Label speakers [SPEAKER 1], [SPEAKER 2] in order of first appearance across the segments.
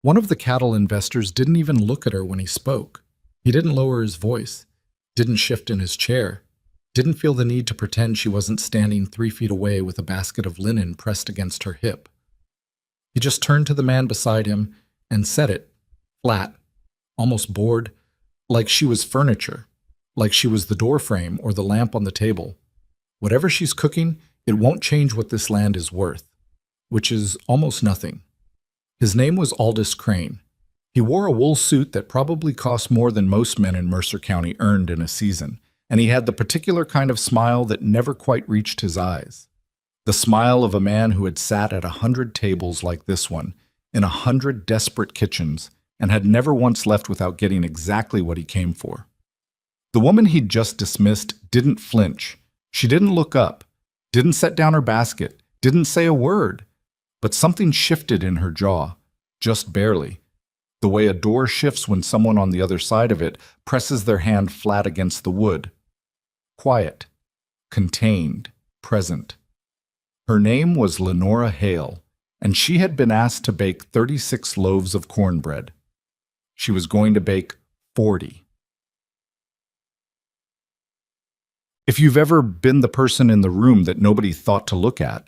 [SPEAKER 1] One of the cattle investors didn't even look at her when he spoke. He didn't lower his voice, didn't shift in his chair, didn't feel the need to pretend she wasn't standing 3 feet away with a basket of linen pressed against her hip. He just turned to the man beside him and said it, flat, almost bored, like she was furniture, like she was the door frame or the lamp on the table. Whatever she's cooking, it won't change what this land is worth, which is almost nothing. His name was Aldous Crane. He wore a wool suit that probably cost more than most men in Mercer County earned in a season, and he had the particular kind of smile that never quite reached his eyes. The smile of a man who had sat at 100 tables like this one, in 100 desperate kitchens, and had never once left without getting exactly what he came for. The woman he'd just dismissed didn't flinch. She didn't look up, didn't set down her basket, didn't say a word, but something shifted in her jaw, just barely, the way a door shifts when someone on the other side of it presses their hand flat against the wood. Quiet, contained, present. Her name was Lenora Hale, and she had been asked to bake 36 loaves of cornbread. She was going to bake 40. If you've ever been the person in the room that nobody thought to look at,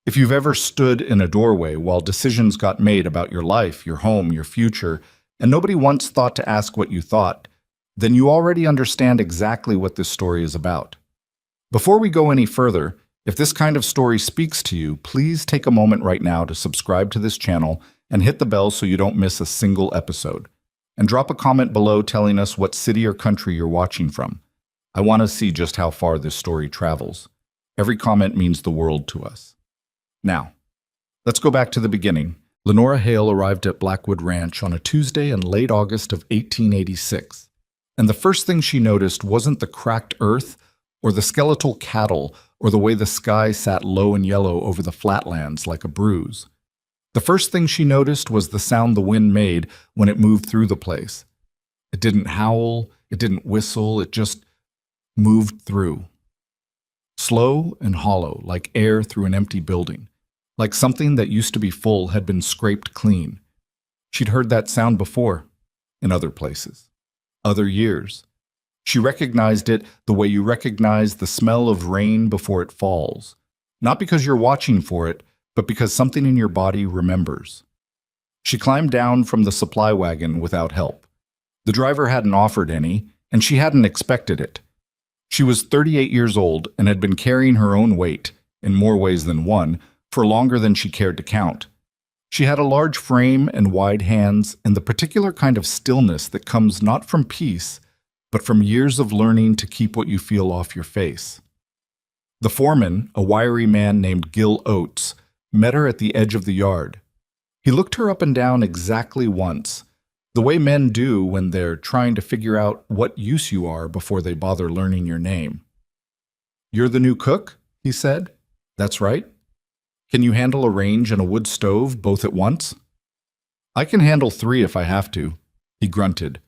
[SPEAKER 1] if you've ever stood in a doorway while decisions got made about your life, your home, your future, and nobody once thought to ask what you thought, then you already understand exactly what this story is about. Before we go any further, if this kind of story speaks to you, please take a moment right now to subscribe to this channel and hit the bell so you don't miss a single episode. And drop a comment below telling us what city or country you're watching from. I want to see just how far this story travels. Every comment means the world to us. Now, let's go back to the beginning. Lenora Hale arrived at Blackwood Ranch on a Tuesday in late August of 1886. And the first thing she noticed wasn't the cracked earth or the skeletal cattle or the way the sky sat low and yellow over the flatlands like a bruise. The first thing she noticed was the sound the wind made when it moved through the place. It didn't howl, it didn't whistle, it just moved through. Slow and hollow, like air through an empty building, like something that used to be full had been scraped clean. She'd heard that sound before, in other places, other years. She recognized it the way you recognize the smell of rain before it falls, not because you're watching for it, but because something in your body remembers. She climbed down from the supply wagon without help. The driver hadn't offered any, and she hadn't expected it. She was 38 years old and had been carrying her own weight, in more ways than one, for longer than she cared to count. She had a large frame and wide hands and the particular kind of stillness that comes not from peace, but from years of learning to keep what you feel off your face. The foreman, a wiry man named Gil Oates, met her at the edge of the yard. He looked her up and down exactly once, the way men do when they're trying to figure out what use you are before they bother learning your name. "You're the new cook?" he said. "That's right. Can you handle a range and a wood stove both at once?" "I can handle 3 if I have to," he grunted,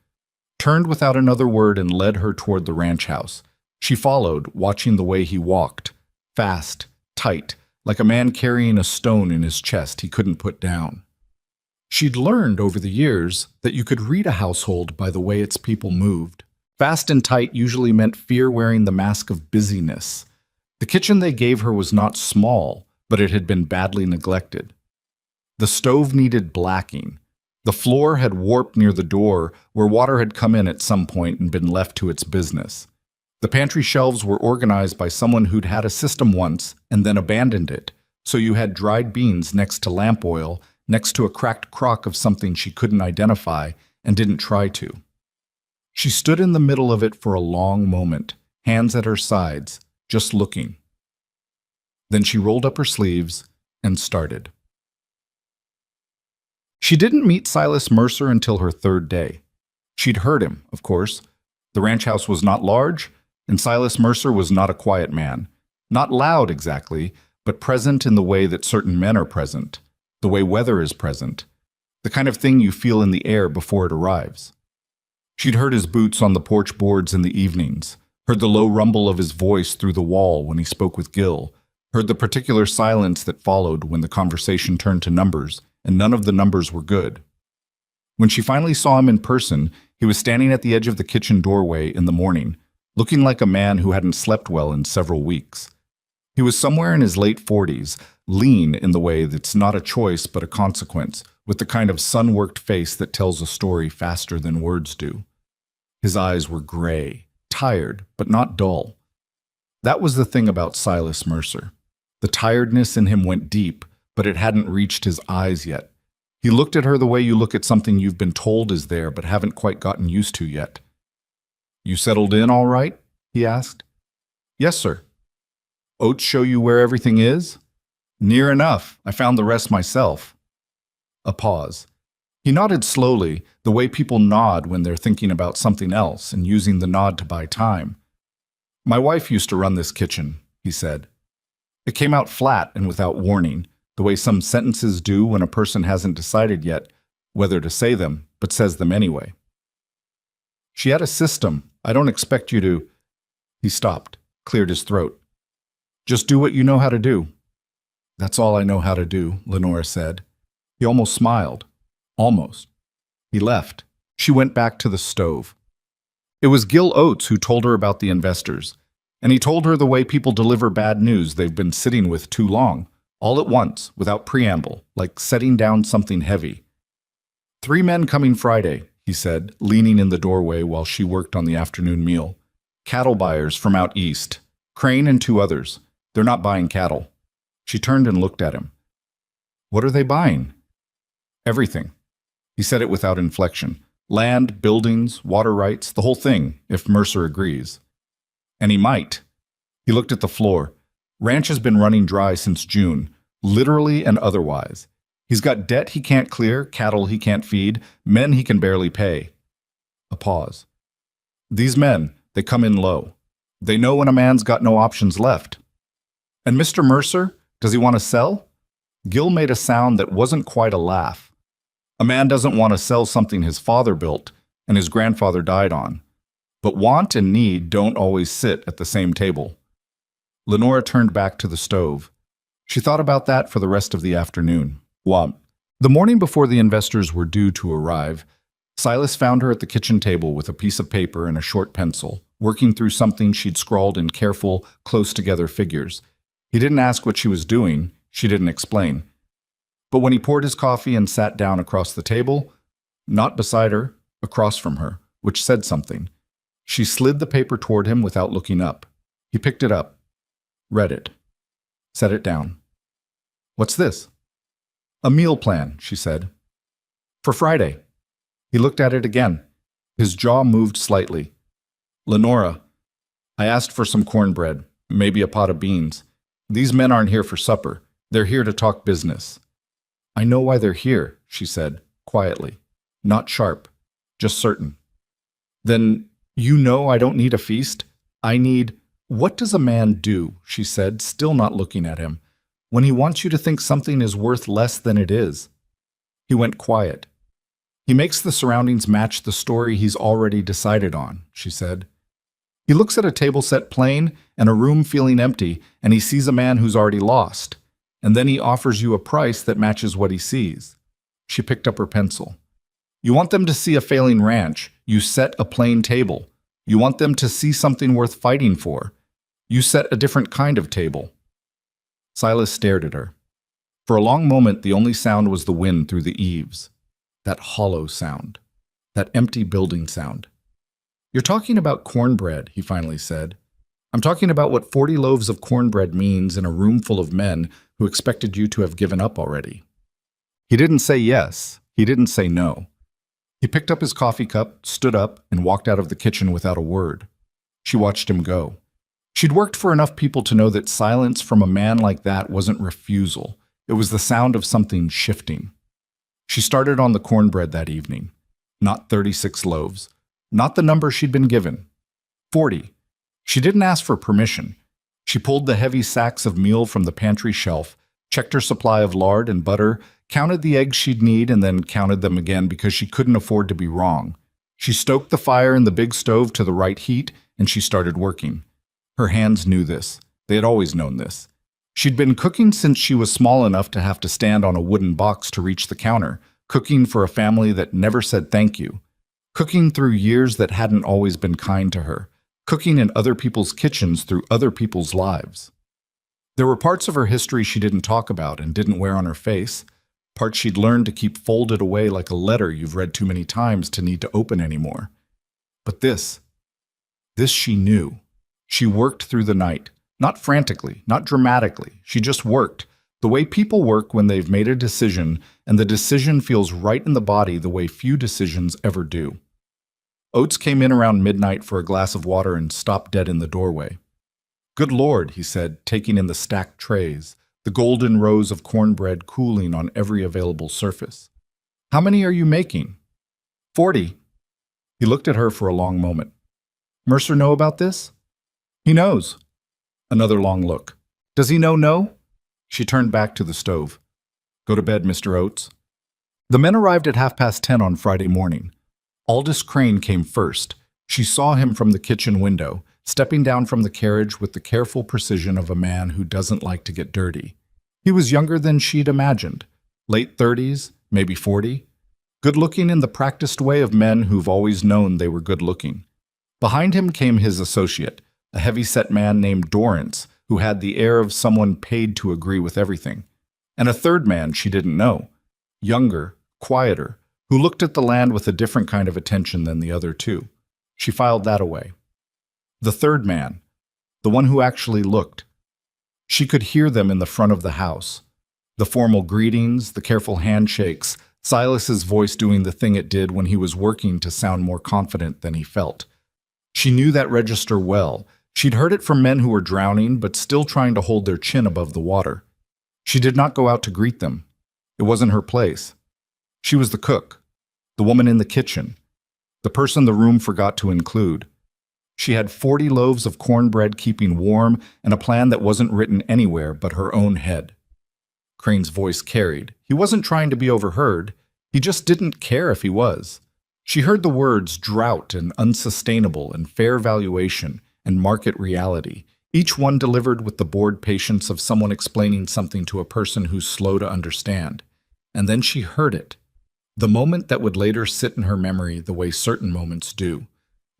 [SPEAKER 1] turned without another word and led her toward the ranch house. She followed, watching the way he walked, fast, tight, like a man carrying a stone in his chest he couldn't put down. She'd learned over the years that you could read a household by the way its people moved. Fast and tight usually meant fear wearing the mask of busyness. The kitchen they gave her was not small, but it had been badly neglected. The stove needed blacking. The floor had warped near the door where water had come in at some point and been left to its business. The pantry shelves were organized by someone who'd had a system once and then abandoned it, so you had dried beans next to lamp oil, next to a cracked crock of something she couldn't identify and didn't try to. She stood in the middle of it for a long moment, hands at her sides, just looking. Then she rolled up her sleeves and started. She didn't meet Silas Mercer until her 3rd day. She'd heard him, of course. The ranch house was not large, and Silas Mercer was not a quiet man. Not loud exactly, but present in the way that certain men are present, the way weather is present, the kind of thing you feel in the air before it arrives. She'd heard his boots on the porch boards in the evenings, heard the low rumble of his voice through the wall when he spoke with Gil, heard the particular silence that followed when the conversation turned to numbers, and none of the numbers were good. When she finally saw him in person, he was standing at the edge of the kitchen doorway in the morning, looking like a man who hadn't slept well in several weeks. He was somewhere in his late 40s, lean in the way that's not a choice but a consequence, with the kind of sun-worked face that tells a story faster than words do. His eyes were gray, tired, but not dull. That was the thing about Silas Mercer. The tiredness in him went deep, but it hadn't reached his eyes yet. He looked at her the way you look at something you've been told is there but haven't quite gotten used to yet. "You settled in all right?" he asked. "Yes, sir." "Oates show you where everything is?" "Near enough. I found the rest myself." A pause. He nodded slowly, the way people nod when they're thinking about something else and using the nod to buy time. "My wife used to run this kitchen," he said. It came out flat and without warning, the way some sentences do when a person hasn't decided yet whether to say them, but says them anyway. "She had a system. I don't expect you to—" He stopped, cleared his throat. "Just do what you know how to do." "That's all I know how to do," Lenora said. He almost smiled. Almost. He left. She went back to the stove. It was Gil Oates who told her about the investors, and he told her the way people deliver bad news they've been sitting with too long, all at once, without preamble, like setting down something heavy. "3 men coming Friday," he said, leaning in the doorway while she worked on the afternoon meal. "Cattle buyers from out east. Crane and 2 others. They're not buying cattle." She turned and looked at him. "What are they buying?" "Everything." He said it without inflection. "Land, buildings, water rights, the whole thing, if Mercer agrees." And he might. He looked at the floor. Ranch has been running dry since June, literally and otherwise. He's got debt he can't clear, cattle he can't feed, men he can barely pay. A pause. "These men, they come in low. They know when a man's got no options left." "And Mr. Mercer, does he want to sell?" Gil made a sound that wasn't quite a laugh. "A man doesn't want to sell something his father built and his grandfather died on. But want and need don't always sit at the same table." Lenora turned back to the stove. She thought about that for the rest of the afternoon. The morning before the investors were due to arrive, Silas found her at the kitchen table with a piece of paper and a short pencil, working through something she'd scrawled in careful, close-together figures. He didn't ask what she was doing. She didn't explain. But when he poured his coffee and sat down across the table, not beside her, across from her, which said something, she slid the paper toward him without looking up. He picked it up, read it, set it down. "What's this?" "A meal plan," she said. "For Friday." He looked at it again. His jaw moved slightly. "Lenora, I asked for some cornbread, maybe a pot of beans. These men aren't here for supper. They're here to talk business." "I know why they're here," she said, quietly. Not sharp, just certain. "Then you know I don't need a feast? I need—" "What does a man do," she said, still not looking at him, "when he wants you to think something is worth less than it is?" He went quiet. "He makes the surroundings match the story he's already decided on," she said. "He looks at a table set plain and a room feeling empty, and he sees a man who's already lost. And then he offers you a price that matches what he sees." She picked up her pencil. "You want them to see a failing ranch. You set a plain table. You want them to see something worth fighting for. You set a different kind of table." Silas stared at her. For a long moment, the only sound was the wind through the eaves. That hollow sound. That empty building sound. "You're talking about cornbread," he finally said. "I'm talking about what 40 loaves of cornbread means in a room full of men who expected you to have given up already." He didn't say yes. He didn't say no. He picked up his coffee cup, stood up, and walked out of the kitchen without a word. She watched him go. She'd worked for enough people to know that silence from a man like that wasn't refusal. It was the sound of something shifting. She started on the cornbread that evening. Not 36 loaves. Not the number she'd been given. 40. She didn't ask for permission. She pulled the heavy sacks of meal from the pantry shelf, checked her supply of lard and butter, counted the eggs she'd need, and then counted them again because she couldn't afford to be wrong. She stoked the fire in the big stove to the right heat, and she started working. Her hands knew this. They had always known this. She'd been cooking since she was small enough to have to stand on a wooden box to reach the counter, cooking for a family that never said thank you, cooking through years that hadn't always been kind to her, cooking in other people's kitchens through other people's lives. There were parts of her history she didn't talk about and didn't wear on her face, parts she'd learned to keep folded away like a letter you've read too many times to need to open anymore. But this she knew. She worked through the night, not frantically, not dramatically. She just worked, the way people work when they've made a decision, and the decision feels right in the body the way few decisions ever do. Oates came in around midnight for a glass of water and stopped dead in the doorway. "Good Lord," he said, taking in the stacked trays, the golden rows of cornbread cooling on every available surface. "How many are you making?" 40. He looked at her for a long moment. "Mercer know about this?" "He knows." Another long look. "Does he know no?" She turned back to the stove. "Go to bed, Mr. Oates." The men arrived at 10:30 on Friday morning. Aldous Crane came first. She saw him from the kitchen window, stepping down from the carriage with the careful precision of a man who doesn't like to get dirty. He was younger than she'd imagined, late 30s, maybe 40, good-looking in the practiced way of men who've always known they were good-looking. Behind him came his associate, a heavy-set man named Dorrance, who had the air of someone paid to agree with everything, and a third man she didn't know, younger, quieter, who looked at the land with a different kind of attention than the other two. She filed that away. The third man, the one who actually looked. She could hear them in the front of the house. The formal greetings, the careful handshakes, Silas's voice doing the thing it did when he was working to sound more confident than he felt. She knew that register well. She'd heard it from men who were drowning but still trying to hold their chin above the water. She did not go out to greet them. It wasn't her place. She was the cook, the woman in the kitchen, the person the room forgot to include. She had 40 loaves of cornbread keeping warm and a plan that wasn't written anywhere but her own head. Crane's voice carried. He wasn't trying to be overheard. He just didn't care if he was. She heard the words drought and unsustainable and fair valuation and market reality, each one delivered with the bored patience of someone explaining something to a person who's slow to understand. And then she heard it. The moment that would later sit in her memory the way certain moments do.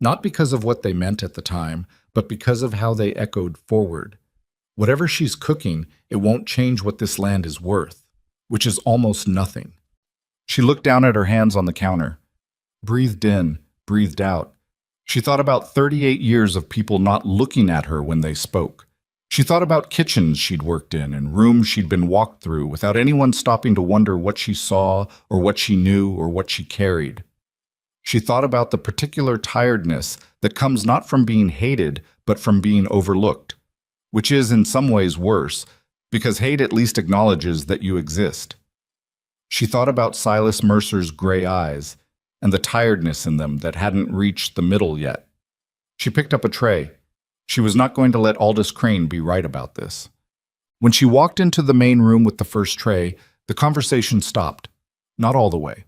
[SPEAKER 1] Not because of what they meant at the time, but because of how they echoed forward. Whatever she's cooking, it won't change what this land is worth, which is almost nothing. She looked down at her hands on the counter. Breathed in, breathed out. She thought about 38 years of people not looking at her when they spoke. She thought about kitchens she'd worked in and rooms she'd been walked through without anyone stopping to wonder what she saw or what she knew or what she carried. She thought about the particular tiredness that comes not from being hated but from being overlooked, which is in some ways worse, because hate at least acknowledges that you exist. She thought about Silas Mercer's gray eyes and the tiredness in them that hadn't reached the middle yet. She picked up a tray. She was not going to let Aldous Crane be right about this. When she walked into the main room with the first tray, the conversation stopped. Not all the way.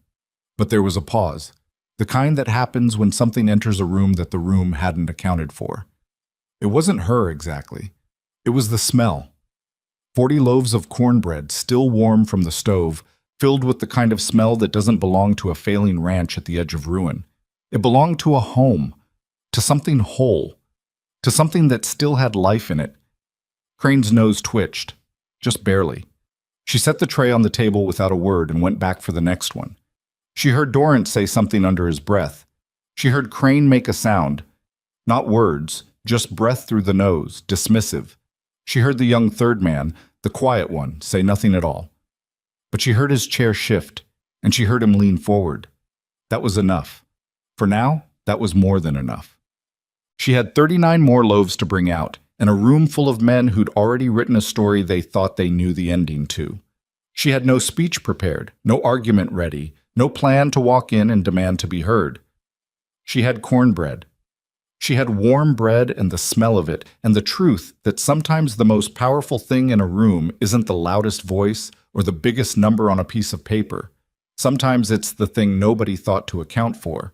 [SPEAKER 1] But there was a pause, the kind that happens when something enters a room that the room hadn't accounted for. It wasn't her exactly. It was the smell. 40 loaves of cornbread, still warm from the stove, filled with the kind of smell that doesn't belong to a failing ranch at the edge of ruin. It belonged to a home, to something whole, to something that still had life in it. Crane's nose twitched, just barely. She set the tray on the table without a word and went back for the next one. She heard Dorrance say something under his breath. She heard Crane make a sound. Not words, just breath through the nose, dismissive. She heard the young third man, the quiet one, say nothing at all. But she heard his chair shift, and she heard him lean forward. That was enough. For now, that was more than enough. She had 39 more loaves to bring out, and a room full of men who'd already written a story they thought they knew the ending to. She had no speech prepared, no argument ready, no plan to walk in and demand to be heard. She had cornbread. She had warm bread and the smell of it, and the truth that sometimes the most powerful thing in a room isn't the loudest voice or the biggest number on a piece of paper. Sometimes it's the thing nobody thought to account for.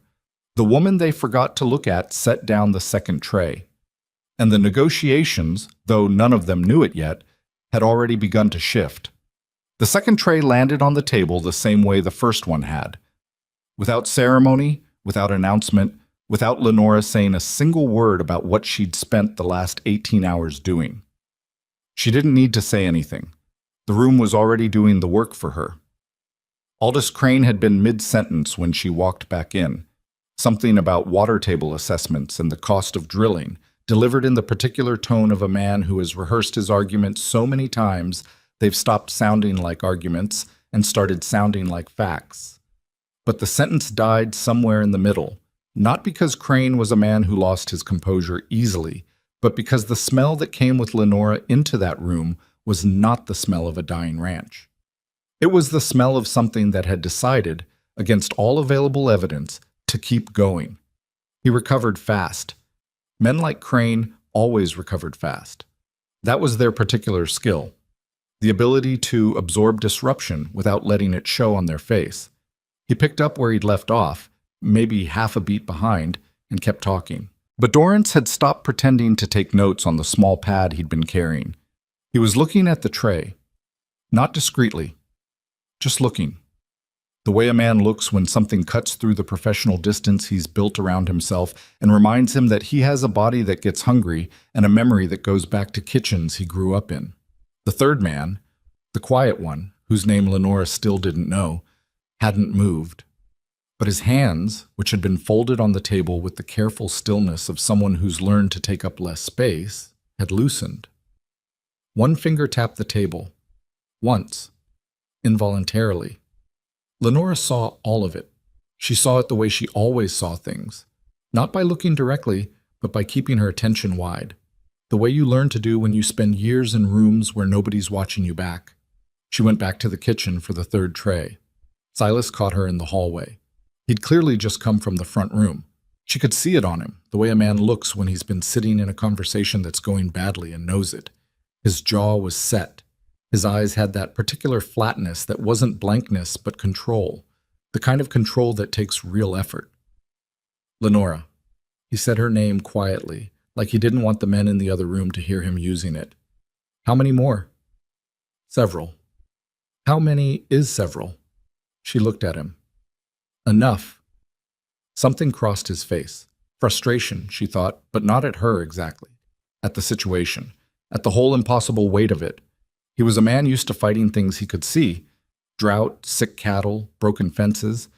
[SPEAKER 1] The woman they forgot to look at set down the second tray. And the negotiations, though none of them knew it yet, had already begun to shift. The second tray landed on the table the same way the first one had. Without ceremony, without announcement, without Lenora saying a single word about what she'd spent the last 18 hours doing. She didn't need to say anything. The room was already doing the work for her. Aldous Crane had been mid-sentence when she walked back in. Something about water table assessments and the cost of drilling, delivered in the particular tone of a man who has rehearsed his arguments so many times they've stopped sounding like arguments and started sounding like facts. But the sentence died somewhere in the middle, not because Crane was a man who lost his composure easily, but because the smell that came with Lenora into that room was not the smell of a dying ranch. It was the smell of something that had decided, against all available evidence, to keep going. He recovered fast. Men like Crane always recovered fast. That was their particular skill, the ability to absorb disruption without letting it show on their face. He picked up where he'd left off, maybe half a beat behind, and kept talking. But Dorrance had stopped pretending to take notes on the small pad he'd been carrying. He was looking at the tray, not discreetly, just looking. The way a man looks when something cuts through the professional distance he's built around himself and reminds him that he has a body that gets hungry and a memory that goes back to kitchens he grew up in. The third man, the quiet one, whose name Lenora still didn't know, hadn't moved. But his hands, which had been folded on the table with the careful stillness of someone who's learned to take up less space, had loosened. One finger tapped the table. Once. Involuntarily. Lenora saw all of it. She saw it the way she always saw things. Not by looking directly, but by keeping her attention wide. The way you learn to do when you spend years in rooms where nobody's watching you back. She went back to the kitchen for the third tray. Silas caught her in the hallway. He'd clearly just come from the front room. She could see it on him, the way a man looks when he's been sitting in a conversation that's going badly and knows it. His jaw was set. His eyes had that particular flatness that wasn't blankness but control, the kind of control that takes real effort. Lenora. He said her name quietly, like he didn't want the men in the other room to hear him using it. How many more? Several. How many is several? She looked at him. Enough. Something crossed his face. Frustration, she thought, but not at her exactly. At the situation. At the whole impossible weight of it. He was a man used to fighting things he could see. Drought, sick cattle, broken fences.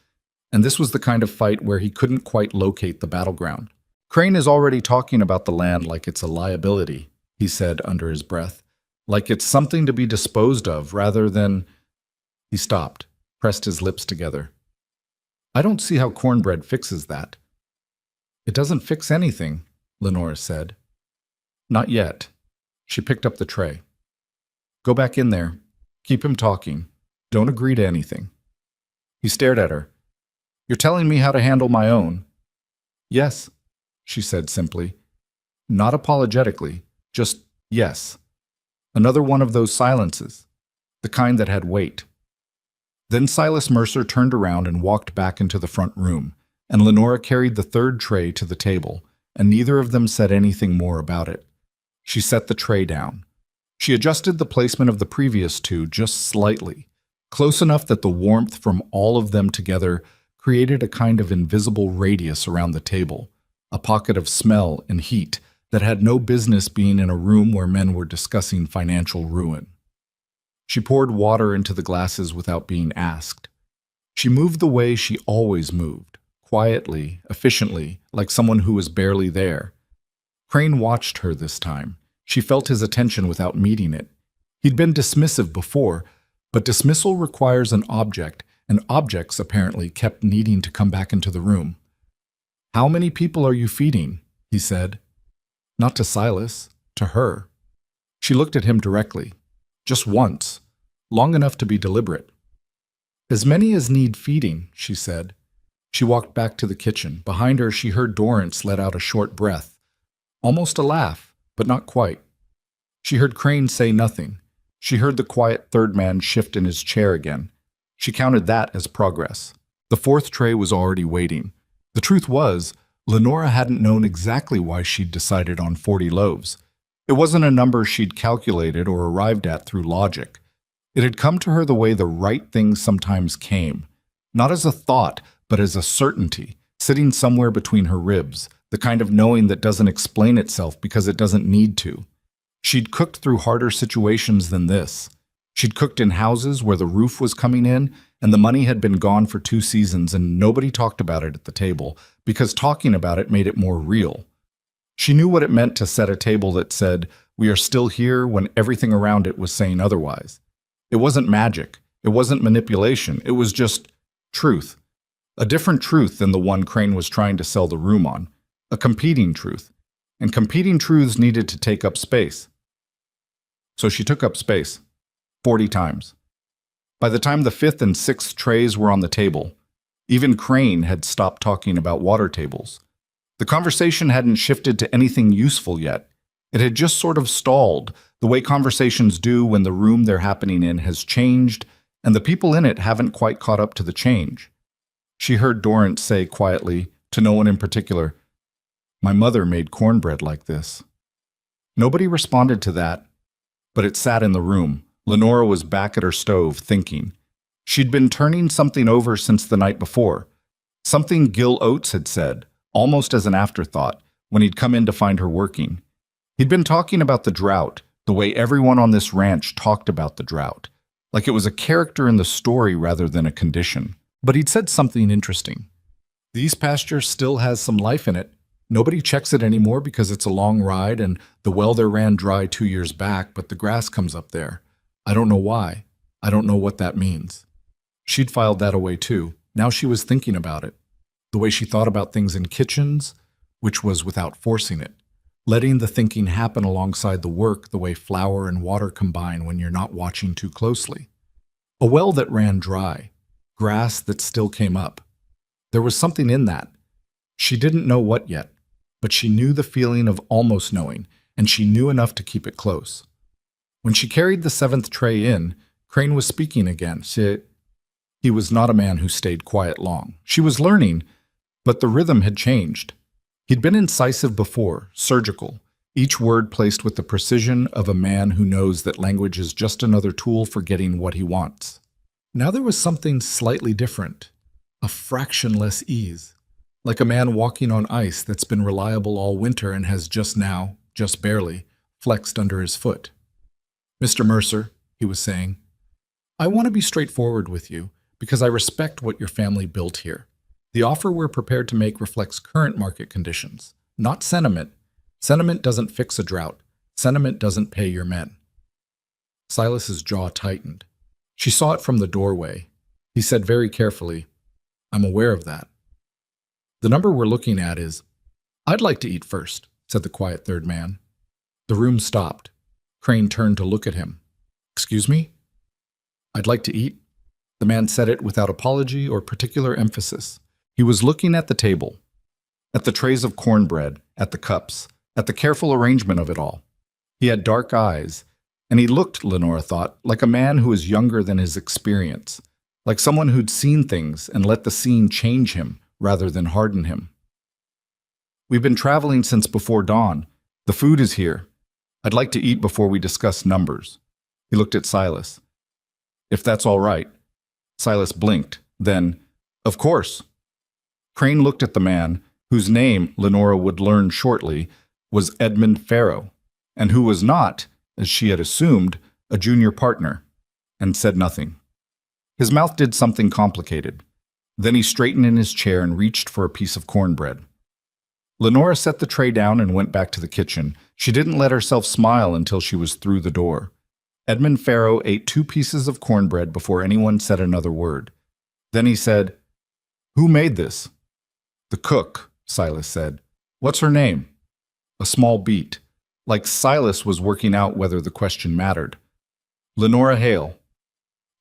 [SPEAKER 1] And this was the kind of fight where he couldn't quite locate the battleground. Crane is already talking about the land like it's a liability, he said under his breath. Like it's something to be disposed of rather than... He stopped, pressed his lips together. I don't see how cornbread fixes that. It doesn't fix anything, Lenora said. Not yet. She picked up the tray. Go back in there. Keep him talking. Don't agree to anything. He stared at her. You're telling me how to handle my own. Yes, she said simply. Not apologetically, just yes. Another one of those silences, the kind that had weight. Then Silas Mercer turned around and walked back into the front room, and Lenora carried the third tray to the table, and neither of them said anything more about it. She set the tray down. She adjusted the placement of the previous two just slightly, close enough that the warmth from all of them together created a kind of invisible radius around the table, a pocket of smell and heat that had no business being in a room where men were discussing financial ruin. She poured water into the glasses without being asked. She moved the way she always moved, quietly, efficiently, like someone who was barely there. Crane watched her this time. She felt his attention without meeting it. He'd been dismissive before, but dismissal requires an object, and objects apparently kept needing to come back into the room. How many people are you feeding? He said. Not to Silas, to her. She looked at him directly. Just once, long enough to be deliberate. As many as need feeding, she said. She walked back to the kitchen. Behind her, she heard Dorrance let out a short breath. Almost a laugh, but not quite. She heard Crane say nothing. She heard the quiet third man shift in his chair again. She counted that as progress. The fourth tray was already waiting. The truth was, Lenora hadn't known exactly why she'd decided on 40 loaves. It wasn't a number she'd calculated or arrived at through logic. It had come to her the way the right thing sometimes came, not as a thought, but as a certainty, sitting somewhere between her ribs, the kind of knowing that doesn't explain itself because it doesn't need to. She'd cooked through harder situations than this. She'd cooked in houses where the roof was coming in and the money had been gone for 2 seasons and nobody talked about it at the table because talking about it made it more real. She knew what it meant to set a table that said, "We are still here," when everything around it was saying otherwise. It wasn't magic. It wasn't manipulation. It was just truth. A different truth than the one Crane was trying to sell the room on. A competing truth. And competing truths needed to take up space. So she took up space. 40 times. By the time the 5th and 6th trays were on the table, even Crane had stopped talking about water tables. The conversation hadn't shifted to anything useful yet. It had just sort of stalled, the way conversations do when the room they're happening in has changed, and the people in it haven't quite caught up to the change. She heard Dorrance say quietly, to no one in particular, "My mother made cornbread like this." Nobody responded to that, but it sat in the room. Lenora was back at her stove, thinking. She'd been turning something over since the night before. Something Gil Oates had said, almost as an afterthought, when he'd come in to find her working. He'd been talking about the drought, the way everyone on this ranch talked about the drought, like it was a character in the story rather than a condition. But he'd said something interesting. "These pastures still has some life in it. Nobody checks it anymore because it's a long ride and the well there ran dry 2 years back, but the grass comes up there. I don't know why. I don't know what that means." She'd filed that away too. Now she was thinking about it. The way she thought about things in kitchens, which was without forcing it. Letting the thinking happen alongside the work, the way flour and water combine when you're not watching too closely. A well that ran dry. Grass that still came up. There was something in that. She didn't know what yet, but she knew the feeling of almost knowing, and she knew enough to keep it close. When she carried the 7th tray in, Crane was speaking again. He was not a man who stayed quiet long. She was learning, but the rhythm had changed. He'd been incisive before, surgical, each word placed with the precision of a man who knows that language is just another tool for getting what he wants. Now there was something slightly different, a fraction less ease, like a man walking on ice that's been reliable all winter and has just now, just barely, flexed under his foot. "Mr. Mercer," he was saying, "I want to be straightforward with you because I respect what your family built here. The offer we're prepared to make reflects current market conditions, not sentiment. Sentiment doesn't fix a drought. Sentiment doesn't pay your men." Silas's jaw tightened. She saw it from the doorway. He said very carefully, "I'm aware of that. The number we're looking at is—" "I'd like to eat first," said the quiet third man. The room stopped. Crane turned to look at him. "Excuse me?" "I'd like to eat." The man said it without apology or particular emphasis. He was looking at the table, at the trays of cornbread, at the cups, at the careful arrangement of it all. He had dark eyes, and he looked, Lenora thought, like a man who was younger than his experience, like someone who'd seen things and let the scene change him rather than harden him. "We've been traveling since before dawn. The food is here. I'd like to eat before we discuss numbers." He looked at Silas. "If that's all right." Silas blinked. Then, "Of course." Crane looked at the man, whose name, Lenora would learn shortly, was Edmund Farrow, and who was not, as she had assumed, a junior partner, and said nothing. His mouth did something complicated. Then he straightened in his chair and reached for a piece of cornbread. Lenora set the tray down and went back to the kitchen. She didn't let herself smile until she was through the door. Edmund Farrow ate 2 pieces of cornbread before anyone said another word. Then he said, "Who made this?" "The cook," Silas said. "What's her name?" A small beat, like Silas was working out whether the question mattered. "Lenora Hale."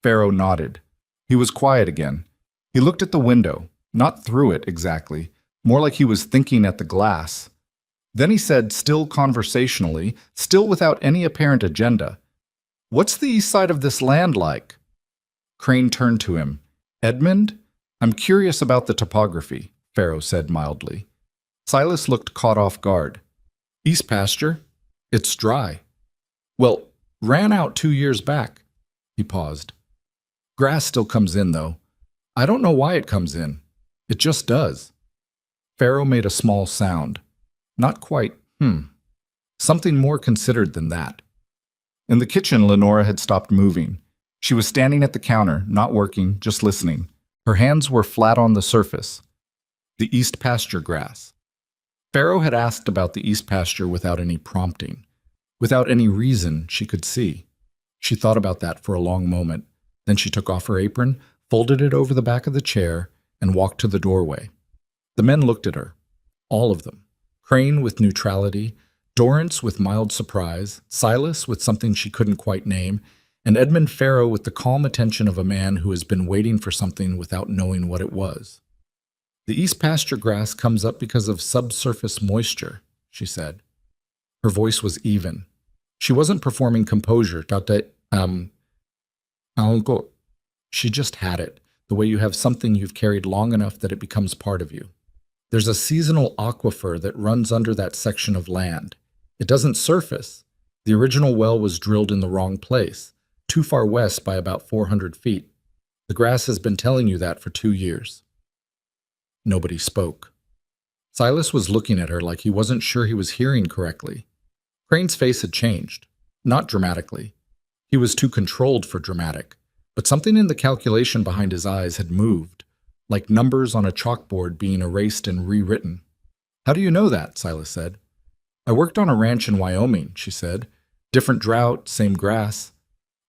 [SPEAKER 1] Farrow nodded. He was quiet again. He looked at the window, not through it exactly, more like he was thinking at the glass. Then he said, still conversationally, still without any apparent agenda, "What's the east side of this land like?" Crane turned to him. "Edmund, I'm curious about the topography," Farrow said mildly. Silas looked caught off guard. "East pasture? It's dry." "Well, ran out 2 years back." He paused. Grass still comes in, though. I don't know why it comes in. It just does. Pharaoh made a small sound. Not quite, something more considered than that. In the kitchen, Lenora had stopped moving. She was standing at the counter, not working, just listening. Her hands were flat on the surface. The east pasture grass. Pharaoh had asked about the east pasture without any prompting, without any reason she could see. She thought about that for a long moment. Then she took off her apron, folded it over the back of the chair, and walked to the doorway. The men looked at her. All of them. Crane with neutrality, Dorrance with mild surprise, Silas with something she couldn't quite name, and Edmund Pharaoh with the calm attention of a man who has been waiting for something without knowing what it was. The east pasture grass comes up because of subsurface moisture, she said. Her voice was even. She wasn't performing composure. She just had it, the way you have something you've carried long enough that it becomes part of you. There's a seasonal aquifer that runs under that section of land. It doesn't surface. The original well was drilled in the wrong place, too far west by about 400 feet. The grass has been telling you that for 2 years. Nobody spoke. Silas was looking at her like he wasn't sure he was hearing correctly. Crane's face had changed. Not dramatically. He was too controlled for dramatic, but something in the calculation behind his eyes had moved, like numbers on a chalkboard being erased and rewritten. How do you know that? Silas said. I worked on a ranch in Wyoming, she said. Different drought, same grass.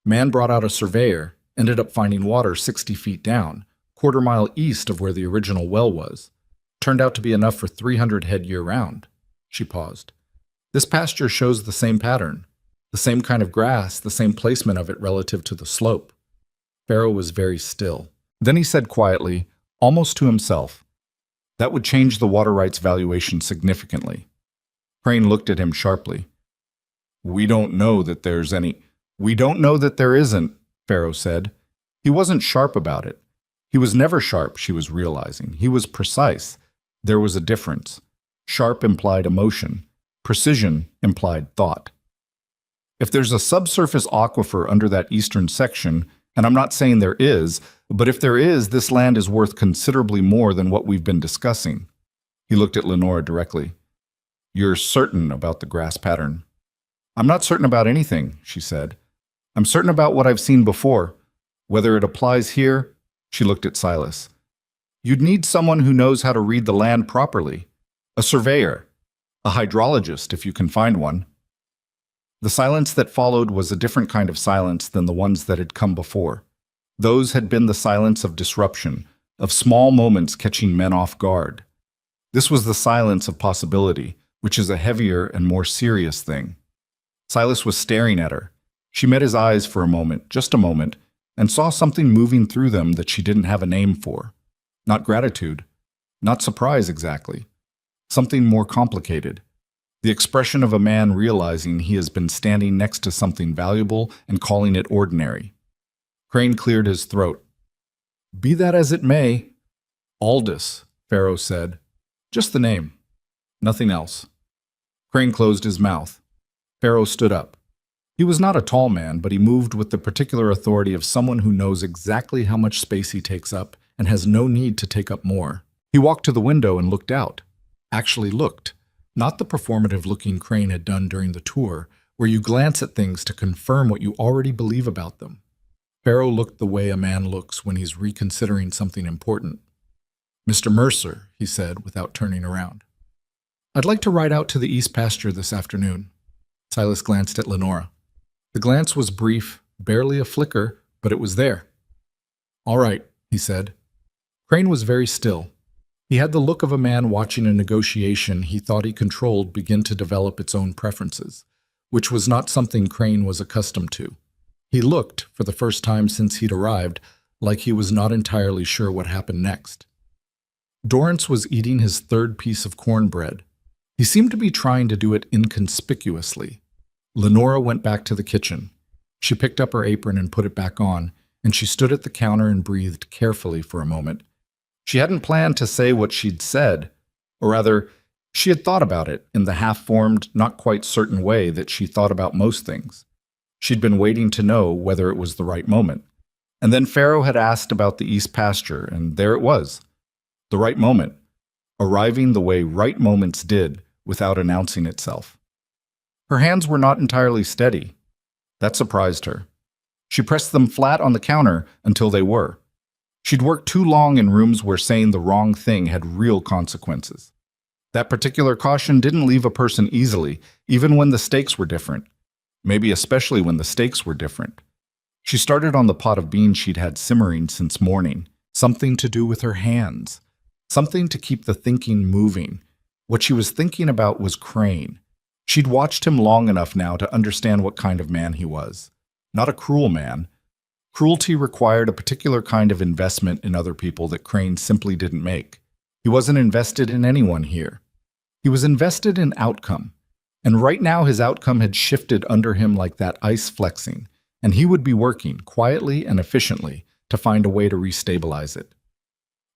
[SPEAKER 1] Man brought out a surveyor, ended up finding water 60 feet down, quarter-mile east of where the original well was. Turned out to be enough for 300 head year-round. She paused. This pasture shows the same pattern, the same kind of grass, the same placement of it relative to the slope. Pharaoh was very still. Then he said quietly, almost to himself, that would change the water rights valuation significantly. Crane looked at him sharply. We don't know that there isn't, Pharaoh said. He wasn't sharp about it. He was never sharp, she was realizing. He was precise. There was a difference. Sharp implied emotion. Precision implied thought. If there's a subsurface aquifer under that eastern section, and I'm not saying there is, but if there is, this land is worth considerably more than what we've been discussing. He looked at Lenora directly. You're certain about the grass pattern. I'm not certain about anything, she said. I'm certain about what I've seen before. Whether it applies here, she looked at Silas. You'd need someone who knows how to read the land properly. A surveyor. A hydrologist, if you can find one. The silence that followed was a different kind of silence than the ones that had come before. Those had been the silence of disruption, of small moments catching men off guard. This was the silence of possibility, which is a heavier and more serious thing. Silas was staring at her. She met his eyes for a moment, just a moment, and saw something moving through them that she didn't have a name for. Not gratitude, not surprise exactly. Something more complicated. The expression of a man realizing he has been standing next to something valuable and calling it ordinary. Crane cleared his throat. Be that as it may. Aldous, Pharaoh said. Just the name. Nothing else. Crane closed his mouth. Pharaoh stood up. He was not a tall man, but he moved with the particular authority of someone who knows exactly how much space he takes up and has no need to take up more. He walked to the window and looked out. Actually looked. Not the performative-looking Crane had done during the tour, where you glance at things to confirm what you already believe about them. Pharaoh looked the way a man looks when he's reconsidering something important. Mr. Mercer, he said, without turning around. I'd like to ride out to the east pasture this afternoon. Silas glanced at Lenora. The glance was brief, barely a flicker, but it was there. All right, he said. Crane was very still. He had the look of a man watching a negotiation he thought he controlled begin to develop its own preferences, which was not something Crane was accustomed to. He looked, for the first time since he'd arrived, like he was not entirely sure what happened next. Dorrance was eating his third piece of cornbread. He seemed to be trying to do it inconspicuously. Lenora went back to the kitchen. She picked up her apron and put it back on, and she stood at the counter and breathed carefully for a moment. She hadn't planned to say what she'd said, or rather, she had thought about it in the half-formed, not quite certain way that she thought about most things. She'd been waiting to know whether it was the right moment. And then Pharaoh had asked about the east pasture, and there it was. The right moment, arriving the way right moments did without announcing itself. Her hands were not entirely steady. That surprised her. She pressed them flat on the counter until they were. She'd worked too long in rooms where saying the wrong thing had real consequences. That particular caution didn't leave a person easily, even when the stakes were different. Maybe especially when the stakes were different. She started on the pot of beans she'd had simmering since morning, something to do with her hands, something to keep the thinking moving. What she was thinking about was Crane. She'd watched him long enough now to understand what kind of man he was. Not a cruel man. Cruelty required a particular kind of investment in other people that Crane simply didn't make. He wasn't invested in anyone here. He was invested in outcome. And right now his outcome had shifted under him like that ice flexing, and he would be working quietly and efficiently to find a way to restabilize it.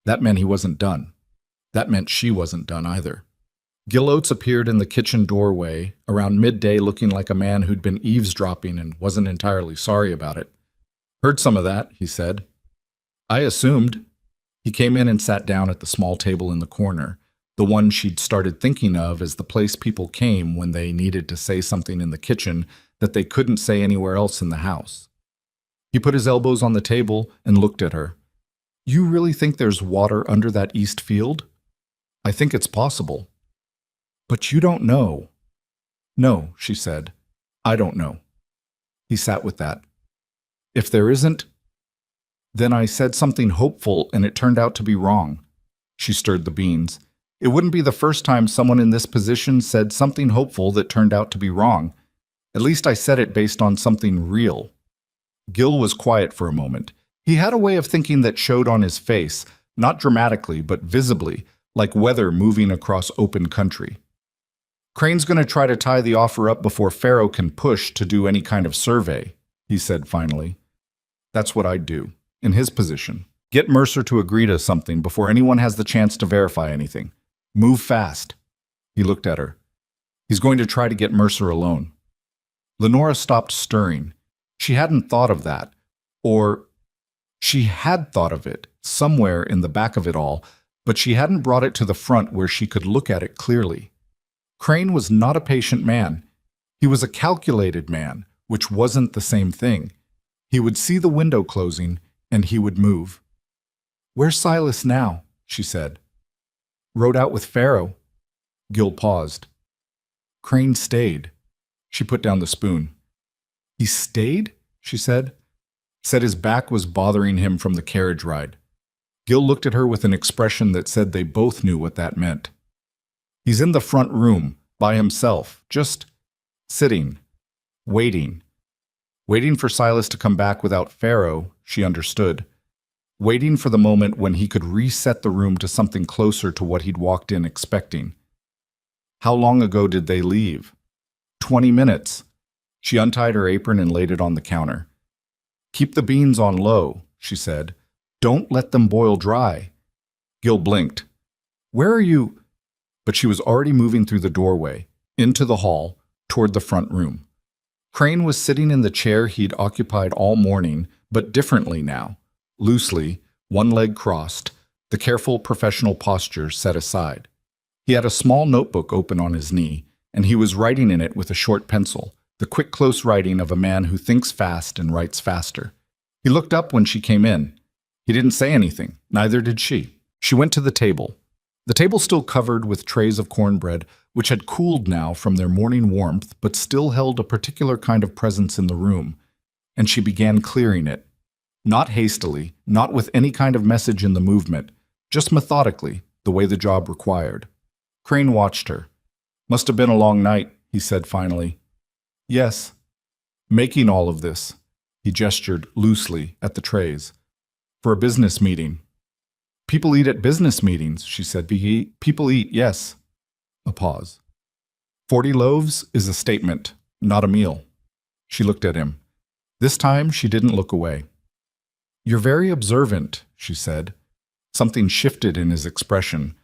[SPEAKER 1] That meant he wasn't done. That meant she wasn't done either. Gil Oates appeared in the kitchen doorway around midday looking like a man who'd been eavesdropping and wasn't entirely sorry about it. "Heard some of that," he said. "I assumed." He came in and sat down at the small table in the corner, the one she'd started thinking of as the place people came when they needed to say something in the kitchen that they couldn't say anywhere else in the house. He put his elbows on the table and looked at her. "You really think there's water under that east field?" "I think it's possible." "But you don't know." "No," she said. "I don't know." He sat with that. "If there isn't, then I said something hopeful and it turned out to be wrong." She stirred the beans. It wouldn't be the first time someone in this position said something hopeful that turned out to be wrong. At least I said it based on something real. Gil was quiet for a moment. He had a way of thinking that showed on his face, not dramatically, but visibly, like weather moving across open country. "Crane's going to try to tie the offer up before Pharaoh can push to do any kind of survey," he said finally. "That's what I'd do, in his position. Get Mercer to agree to something before anyone has the chance to verify anything. Move fast." He looked at her. "He's going to try to get Mercer alone." Lenora stopped stirring. She hadn't thought of that. Or she had thought of it, somewhere in the back of it all, but she hadn't brought it to the front where she could look at it clearly. Crane was not a patient man. He was a calculated man, which wasn't the same thing. He would see the window closing, and he would move. "Where's Silas now?" she said. "Rode out with Pharaoh." Gil paused. "Crane stayed." She put down the spoon. "He stayed?" she said. Said his back was bothering him from the carriage ride. Gil looked at her with an expression that said they both knew what that meant. "He's in the front room, by himself, just sitting, waiting. Waiting for Silas to come back without Pharaoh," she understood. Waiting for the moment when he could reset the room to something closer to what he'd walked in expecting. How long ago did they leave? 20 minutes. She untied her apron and laid it on the counter. "Keep the beans on low," she said. "Don't let them boil dry." Gil blinked. "Where are you?" But she was already moving through the doorway, into the hall, toward the front room. Crane was sitting in the chair he'd occupied all morning, but differently now. Loosely, one leg crossed, the careful professional posture set aside. He had a small notebook open on his knee, and he was writing in it with a short pencil, the quick, close writing of a man who thinks fast and writes faster. He looked up when she came in. He didn't say anything, neither did she. She went to the table. The table still covered with trays of cornbread, which had cooled now from their morning warmth, but still held a particular kind of presence in the room, and she began clearing it. Not hastily, not with any kind of message in the movement, just methodically, the way the job required. Crane watched her. "Must have been a long night," he said finally. "Yes." "Making all of this." He gestured loosely at the trays. "For a business meeting." "People eat at business meetings," she said. "People eat, yes." A pause. 40 loaves is a statement, not a meal." She looked at him. This time she didn't look away. "You're very observant," she said. Something shifted in his expression,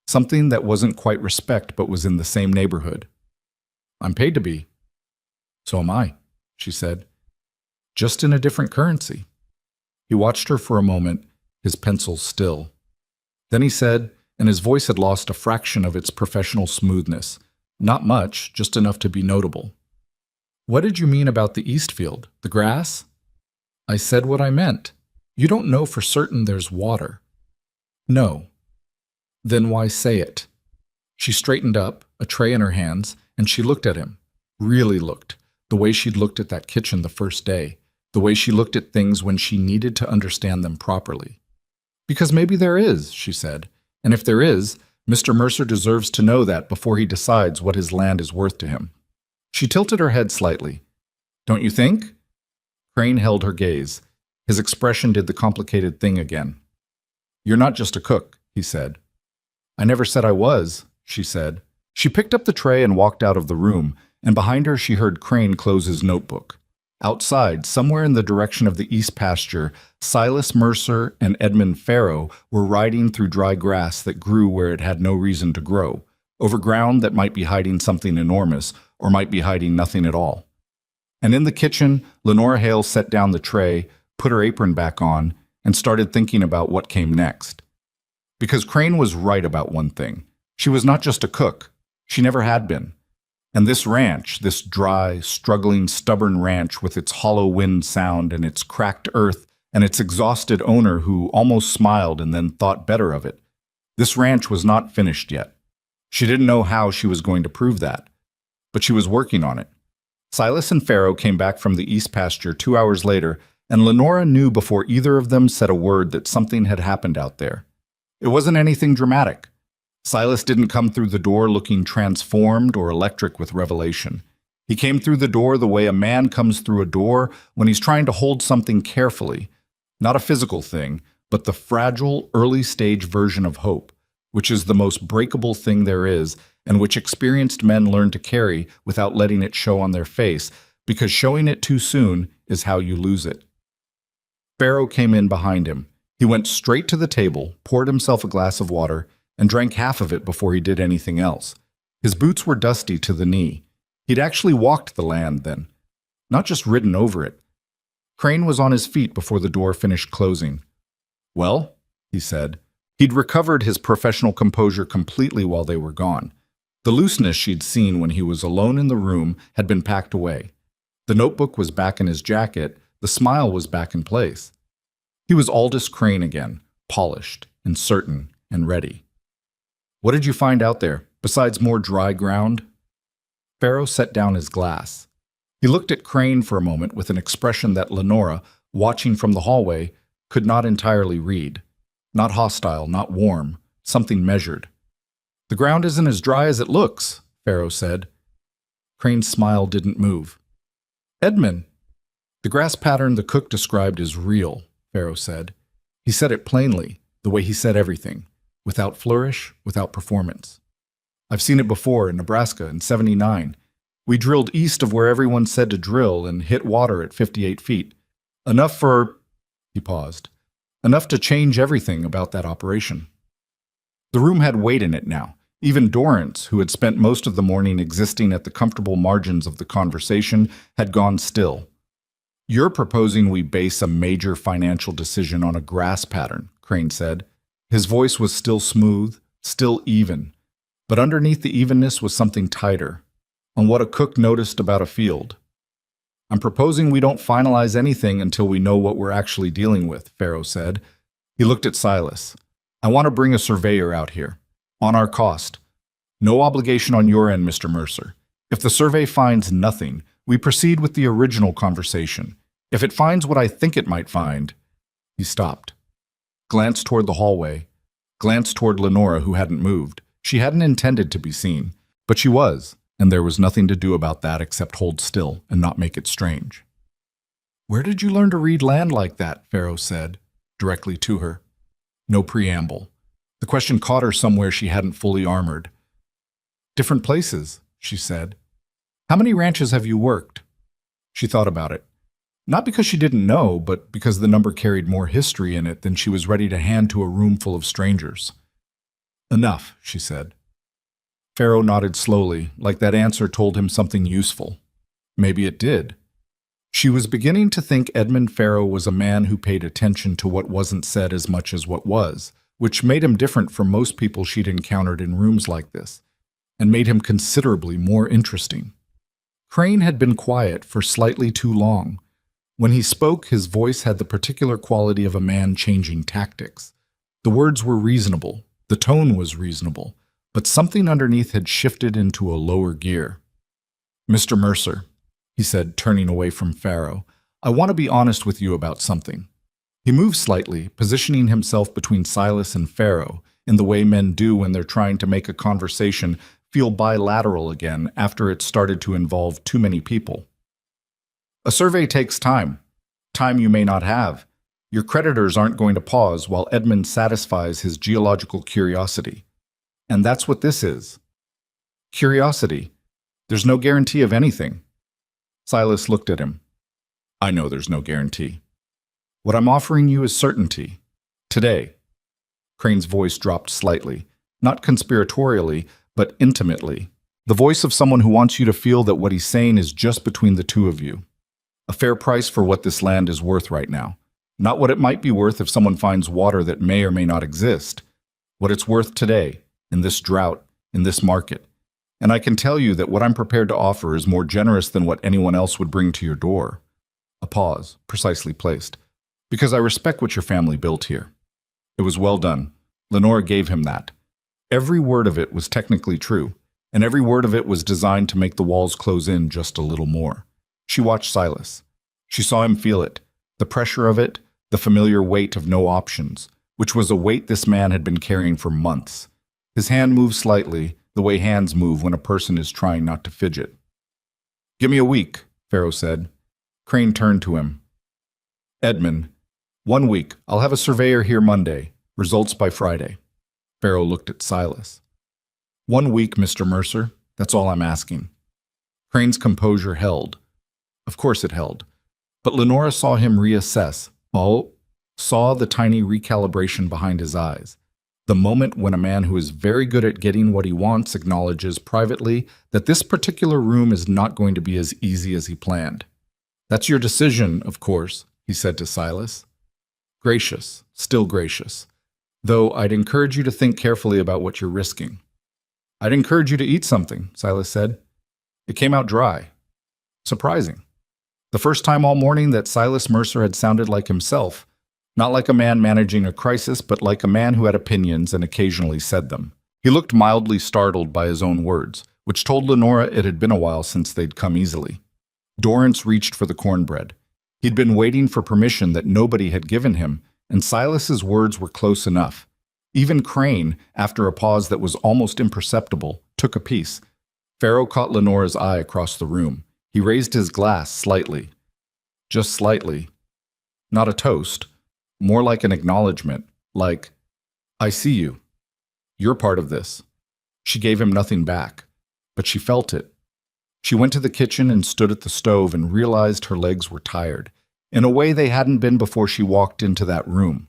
[SPEAKER 1] something that wasn't quite respect but was in the same neighborhood. "I'm paid to be." "So am I," she said. just in a different currency. He watched her for a moment, his pencil still. Then he said, and his voice had lost a fraction of its professional smoothness. Not much, just enough to be notable. What did you mean about the east field? The grass? I said what I meant. You don't know for certain there's water. No. Then why say it? She straightened up, a tray in her hands, and she looked at him. Really looked. The way she'd looked at that kitchen the first day. The way she looked at things when she needed to understand them properly. Because maybe there is, she said. And if there is, Mr. Mercer deserves to know that before he decides what his land is worth to him. She tilted her head slightly. Don't you think? Crane held her gaze. His expression did the complicated thing again. You're not just a cook, he said. I never said I was, she said. She picked up the tray and walked out of the room, and behind her she heard Crane close his notebook. Outside, somewhere in the direction of the east pasture, Silas Mercer and Edmund Farrow were riding through dry grass that grew where it had no reason to grow, over ground that might be hiding something enormous, or might be hiding nothing at all. And in the kitchen, Lenora Hale set down the tray, put her apron back on, and started thinking about what came next. Because Crane was right about one thing. She was not just a cook. She never had been. And this ranch, this dry, struggling, stubborn ranch with its hollow wind sound and its cracked earth and its exhausted owner who almost smiled and then thought better of it, this ranch was not finished yet. She didn't know how she was going to prove that, but she was working on it. Silas and Farrow came back from the east pasture 2 hours later, and Lenora knew before either of them said a word that something had happened out there. It wasn't anything dramatic. Silas didn't come through the door looking transformed or electric with revelation. He came through the door the way a man comes through a door when he's trying to hold something carefully, not a physical thing, but the fragile, early-stage version of hope, which is the most breakable thing there is, and which experienced men learn to carry without letting it show on their face, because showing it too soon is how you lose it. Farrow came in behind him. He went straight to the table, poured himself a glass of water, and drank half of it before he did anything else. His boots were dusty to the knee. He'd actually walked the land then, not just ridden over it. Crane was on his feet before the door finished closing. Well, he said. He'd recovered his professional composure completely while they were gone. The looseness she'd seen when he was alone in the room had been packed away. The notebook was back in his jacket, the smile was back in place. He was Aldous Crane again, polished and certain and ready. What did you find out there, besides more dry ground? Farrow set down his glass. He looked at Crane for a moment with an expression that Lenora, watching from the hallway, could not entirely read. Not hostile, not warm, something measured. The ground isn't as dry as it looks, Farrow said. Crane's smile didn't move. Edmund, the grass pattern the cook described is real, Farrow said. He said it plainly, the way he said everything. Without flourish, without performance. I've seen it before in Nebraska in '79. We drilled east of where everyone said to drill and hit water at 58 feet. Enough for, he paused, enough to change everything about that operation. The room had weight in it now. Even Dorrance, who had spent most of the morning existing at the comfortable margins of the conversation, had gone still. You're proposing we base a major financial decision on a grass pattern, Crane said. His voice was still smooth, still even, but underneath the evenness was something tighter, on what a cook noticed about a field. I'm proposing we don't finalize anything until we know what we're actually dealing with, Farrow said. He looked at Silas. I want to bring a surveyor out here, on our cost. No obligation on your end, Mr. Mercer. If the survey finds nothing, we proceed with the original conversation. If it finds what I think it might find... He stopped. Glanced toward the hallway, glanced toward Lenora, who hadn't moved. She hadn't intended to be seen, but she was, and there was nothing to do about that except hold still and not make it strange. Where did you learn to read land like that? Farrow said, directly to her. No preamble. The question caught her somewhere she hadn't fully armored. Different places, she said. How many ranches have you worked? She thought about it. Not because she didn't know, but because the number carried more history in it than she was ready to hand to a room full of strangers. Enough, she said. Farrow nodded slowly, like that answer told him something useful. Maybe it did. She was beginning to think Edmund Farrow was a man who paid attention to what wasn't said as much as what was, which made him different from most people she'd encountered in rooms like this, and made him considerably more interesting. Crane had been quiet for slightly too long. When he spoke, his voice had the particular quality of a man changing tactics. The words were reasonable, the tone was reasonable, but something underneath had shifted into a lower gear. "Mr. Mercer," he said, turning away from Farrow, "I want to be honest with you about something." He moved slightly, positioning himself between Silas and Farrow, in the way men do when they're trying to make a conversation feel bilateral again after it started to involve too many people. "A survey takes time you may not have. Your creditors aren't going to pause while Edmund satisfies his geological curiosity. And that's what this is. Curiosity. There's no guarantee of anything." Silas looked at him. "I know there's no guarantee. What I'm offering you is certainty. Today." Crane's voice dropped slightly, not conspiratorially, but intimately. The voice of someone who wants you to feel that what he's saying is just between the two of you. A fair price for what this land is worth right now. Not what it might be worth if someone finds water that may or may not exist. What it's worth today, in this drought, in this market. And I can tell you that what I'm prepared to offer is more generous than what anyone else would bring to your door. A pause, precisely placed. Because I respect what your family built here. It was well done. Lenora gave him that. Every word of it was technically true, and every word of it was designed to make the walls close in just a little more. She watched Silas. She saw him feel it, the pressure of it, the familiar weight of no options, which was a weight this man had been carrying for months. His hand moved slightly, the way hands move when a person is trying not to fidget. "Give me a week," Farrow said. Crane turned to him. "Edmund, 1 week. I'll have a surveyor here Monday. Results by Friday." Farrow looked at Silas. "1 week, Mr. Mercer. That's all I'm asking." Crane's composure held. Of course it held. But Lenora saw him reassess. Saw the tiny recalibration behind his eyes. The moment when a man who is very good at getting what he wants acknowledges privately that this particular room is not going to be as easy as he planned. "That's your decision, of course," he said to Silas. Gracious, still gracious. "Though I'd encourage you to think carefully about what you're risking." "I'd encourage you to eat something," Silas said. It came out dry. Surprising. The first time all morning that Silas Mercer had sounded like himself, not like a man managing a crisis, but like a man who had opinions and occasionally said them. He looked mildly startled by his own words, which told Lenora it had been a while since they'd come easily. Dorrance reached for the cornbread. He'd been waiting for permission that nobody had given him, and Silas's words were close enough. Even Crane, after a pause that was almost imperceptible, took a piece. Farrow caught Lenora's eye across the room. He raised his glass slightly. Just slightly. Not a toast. More like an acknowledgement. Like, "I see you. You're part of this." She gave him nothing back, but she felt it. She went to the kitchen and stood at the stove and realized her legs were tired, in a way they hadn't been before she walked into that room.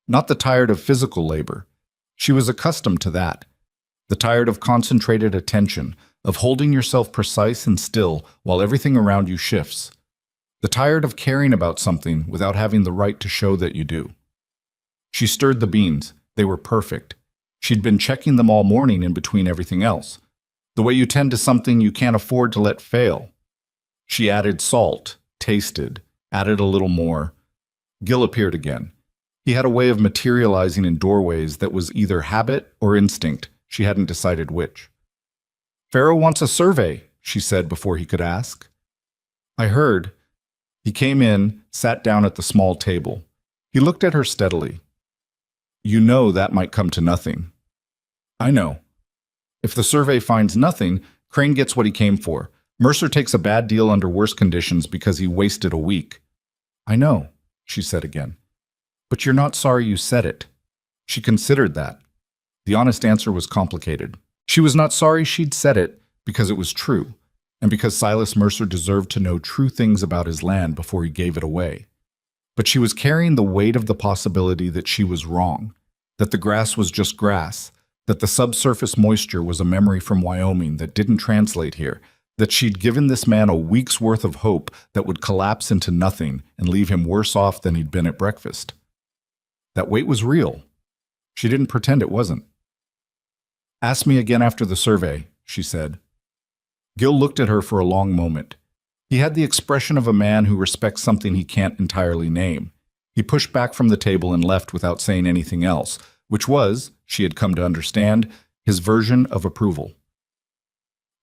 [SPEAKER 1] Not the tired of physical labor. She was accustomed to that. The tired of concentrated attention, of holding yourself precise and still while everything around you shifts. The tired of caring about something without having the right to show that you do. She stirred the beans. They were perfect. She'd been checking them all morning in between everything else. The way you tend to something you can't afford to let fail. She added salt, tasted, added a little more. Gil appeared again. He had a way of materializing in doorways that was either habit or instinct. She hadn't decided which. "Farrow wants a survey," she said before he could ask. "I heard." He came in, sat down at the small table. He looked at her steadily. "You know that might come to nothing." "I know." "If the survey finds nothing, Crane gets what he came for. Mercer takes a bad deal under worse conditions because he wasted a week." "I know," she said again. "But you're not sorry you said it." She considered that. The honest answer was complicated. She was not sorry she'd said it because it was true, and because Silas Mercer deserved to know true things about his land before he gave it away. But she was carrying the weight of the possibility that she was wrong, that the grass was just grass, that the subsurface moisture was a memory from Wyoming that didn't translate here, that she'd given this man a week's worth of hope that would collapse into nothing and leave him worse off than he'd been at breakfast. That weight was real. She didn't pretend it wasn't. "Ask me again after the survey," she said. Gil looked at her for a long moment. He had the expression of a man who respects something he can't entirely name. He pushed back from the table and left without saying anything else, which was, she had come to understand, his version of approval.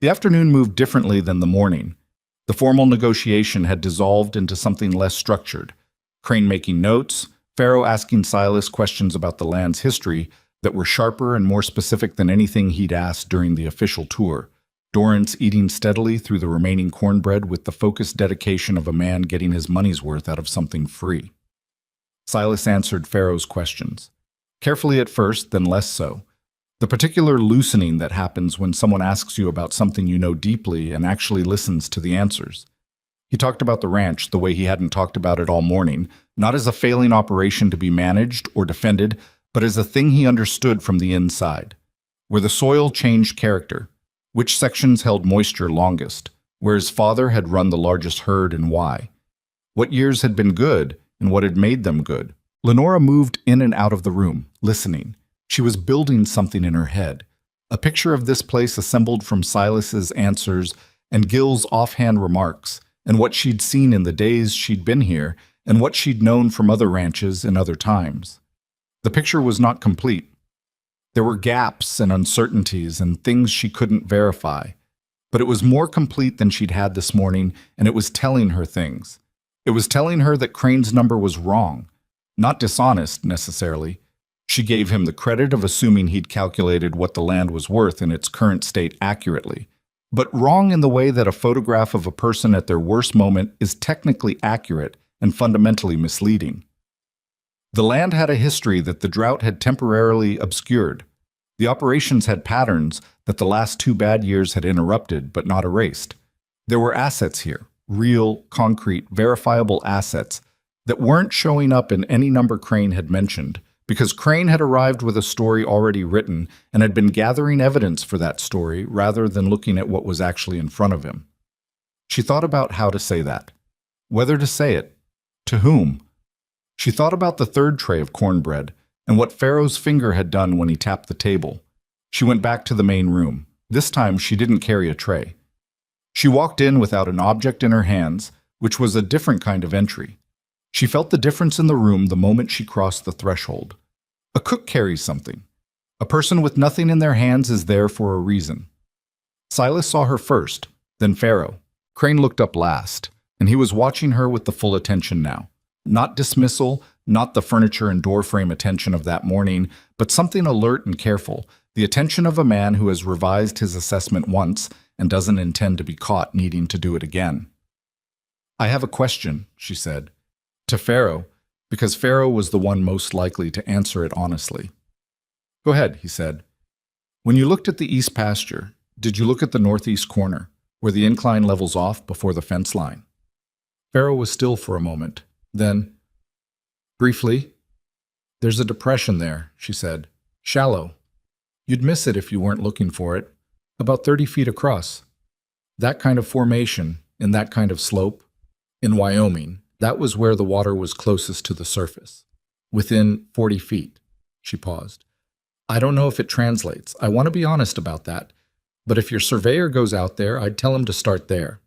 [SPEAKER 1] The afternoon moved differently than the morning. The formal negotiation had dissolved into something less structured. Crane making notes, Pharaoh asking Silas questions about the land's history that were sharper and more specific than anything he'd asked during the official tour. Dorrance eating steadily through the remaining cornbread with the focused dedication of a man getting his money's worth out of something free. Silas answered Pharaoh's questions. Carefully at first, then less so. The particular loosening that happens when someone asks you about something you know deeply and actually listens to the answers. He talked about the ranch the way he hadn't talked about it all morning, not as a failing operation to be managed or defended, but as a thing he understood from the inside. Where the soil changed character, which sections held moisture longest, where his father had run the largest herd and why. What years had been good and what had made them good. Lenora moved in and out of the room, listening. She was building something in her head. A picture of this place assembled from Silas's answers and Gil's offhand remarks, and what she'd seen in the days she'd been here, and what she'd known from other ranches in other times. The picture was not complete. There were gaps and uncertainties and things she couldn't verify. But it was more complete than she'd had this morning, and it was telling her things. It was telling her that Crane's number was wrong. Not dishonest, necessarily. She gave him the credit of assuming he'd calculated what the land was worth in its current state accurately. But wrong in the way that a photograph of a person at their worst moment is technically accurate and fundamentally misleading. The land had a history that the drought had temporarily obscured. The operations had patterns that the last 2 bad years had interrupted but not erased. There were assets here, real, concrete, verifiable assets that weren't showing up in any number Crane had mentioned, because Crane had arrived with a story already written and had been gathering evidence for that story rather than looking at what was actually in front of him. She thought about how to say that, whether to say it, to whom. She thought about the third tray of cornbread and what Pharaoh's finger had done when he tapped the table. She went back to the main room. This time she didn't carry a tray. She walked in without an object in her hands, which was a different kind of entry. She felt the difference in the room the moment she crossed the threshold. A cook carries something. A person with nothing in their hands is there for a reason. Silas saw her first, then Pharaoh. Crane looked up last, and he was watching her with the full attention now. Not dismissal, not the furniture and doorframe attention of that morning, but something alert and careful, the attention of a man who has revised his assessment once and doesn't intend to be caught needing to do it again. "I have a question," she said, to Pharaoh, because Pharaoh was the one most likely to answer it honestly. "Go ahead," he said. "When you looked at the east pasture, did you look at the northeast corner, where the incline levels off before the fence line?" Pharaoh was still for a moment. Then, briefly, "There's a depression there," she said. "Shallow. You'd miss it if you weren't looking for it. About 30 feet across. That kind of formation, in that kind of slope. In Wyoming, that was where the water was closest to the surface. Within 40 feet. She paused. "I don't know if it translates. I want to be honest about that. But if your surveyor goes out there, I'd tell him to start there."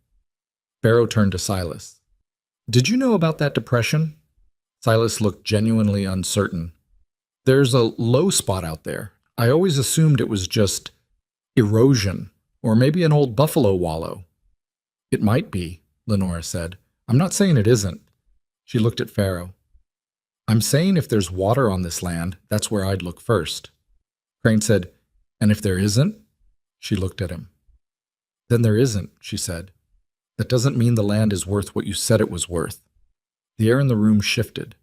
[SPEAKER 1] Pharaoh turned to Silas. "Did you know about that depression?" Silas looked genuinely uncertain. "There's a low spot out there. I always assumed it was just erosion, or maybe an old buffalo wallow." "It might be," Lenora said. "I'm not saying it isn't." She looked at Pharaoh. "I'm saying if there's water on this land, that's where I'd look first." Crane said, "And if there isn't?" She looked at him. "Then there isn't," she said. "That doesn't mean the land is worth what you said it was worth." The air in the room shifted.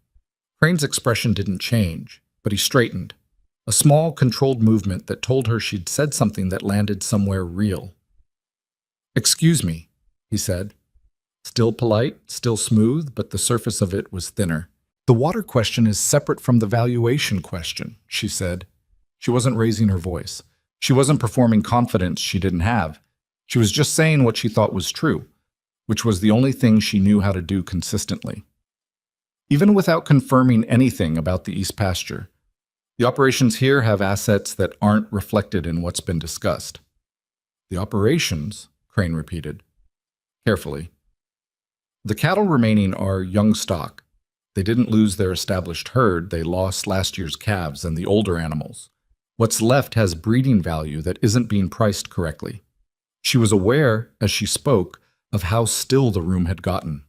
[SPEAKER 1] Crane's expression didn't change, but he straightened. A small, controlled movement that told her she'd said something that landed somewhere real. "Excuse me," he said. Still polite, still smooth, but the surface of it was thinner. "The water question is separate from the valuation question," she said. She wasn't raising her voice. She wasn't performing confidence she didn't have. She was just saying what she thought was true, which was the only thing she knew how to do consistently. Even without confirming anything about the East Pasture, the operations here have assets that aren't reflected in what's been discussed. The operations, Crane repeated, carefully. The cattle remaining are young stock. They didn't lose their established herd, they lost last year's calves and the older animals. What's left has breeding value that isn't being priced correctly. She was aware, as she spoke, of how still the room had gotten,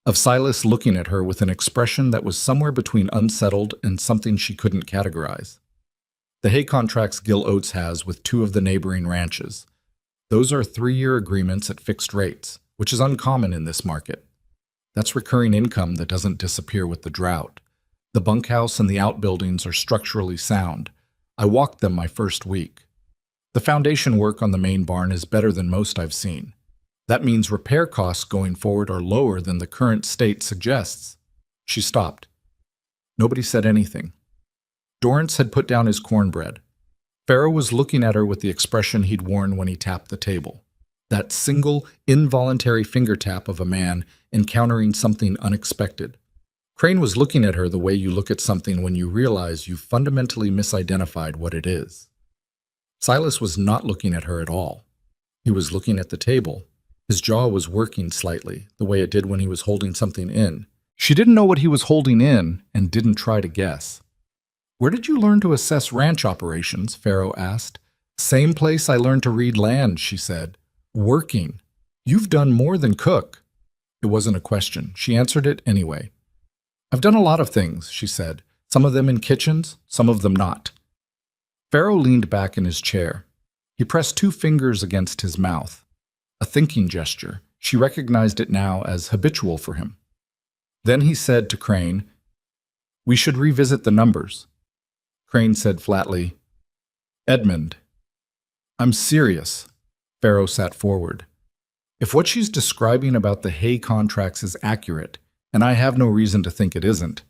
[SPEAKER 1] of Silas looking at her with an expression that was somewhere between unsettled and something she couldn't categorize. The hay contracts Gil Oates has with 2 of the neighboring ranches. Those are 3-year agreements at fixed rates, which is uncommon in this market. That's recurring income that doesn't disappear with the drought. The bunkhouse and the outbuildings are structurally sound. I walked them my first week. The foundation work on the main barn is better than most I've seen. That means repair costs going forward are lower than the current state suggests. She stopped. Nobody said anything. Dorrance had put down his cornbread. Pharaoh was looking at her with the expression he'd worn when he tapped the table. That single, involuntary finger tap of a man encountering something unexpected. Crane was looking at her the way you look at something when you realize you've fundamentally misidentified what it is. Silas was not looking at her at all. He was looking at the table. His jaw was working slightly, the way it did when he was holding something in. She didn't know what he was holding in and didn't try to guess. "Where did you learn to assess ranch operations?" Pharaoh asked. "Same place I learned to read land," she said. "Working. You've done more than cook." It wasn't a question. She answered it anyway. "I've done a lot of things," she said. "Some of them in kitchens, some of them not." Pharaoh leaned back in his chair. He pressed 2 fingers against his mouth. A thinking gesture. She recognized it now as habitual for him. Then he said to Crane, "We should revisit the numbers." Crane said flatly, "Edmund." "I'm serious." Pharaoh sat forward. "If what she's describing about the hay contracts is accurate, and I have no reason to think it isn't,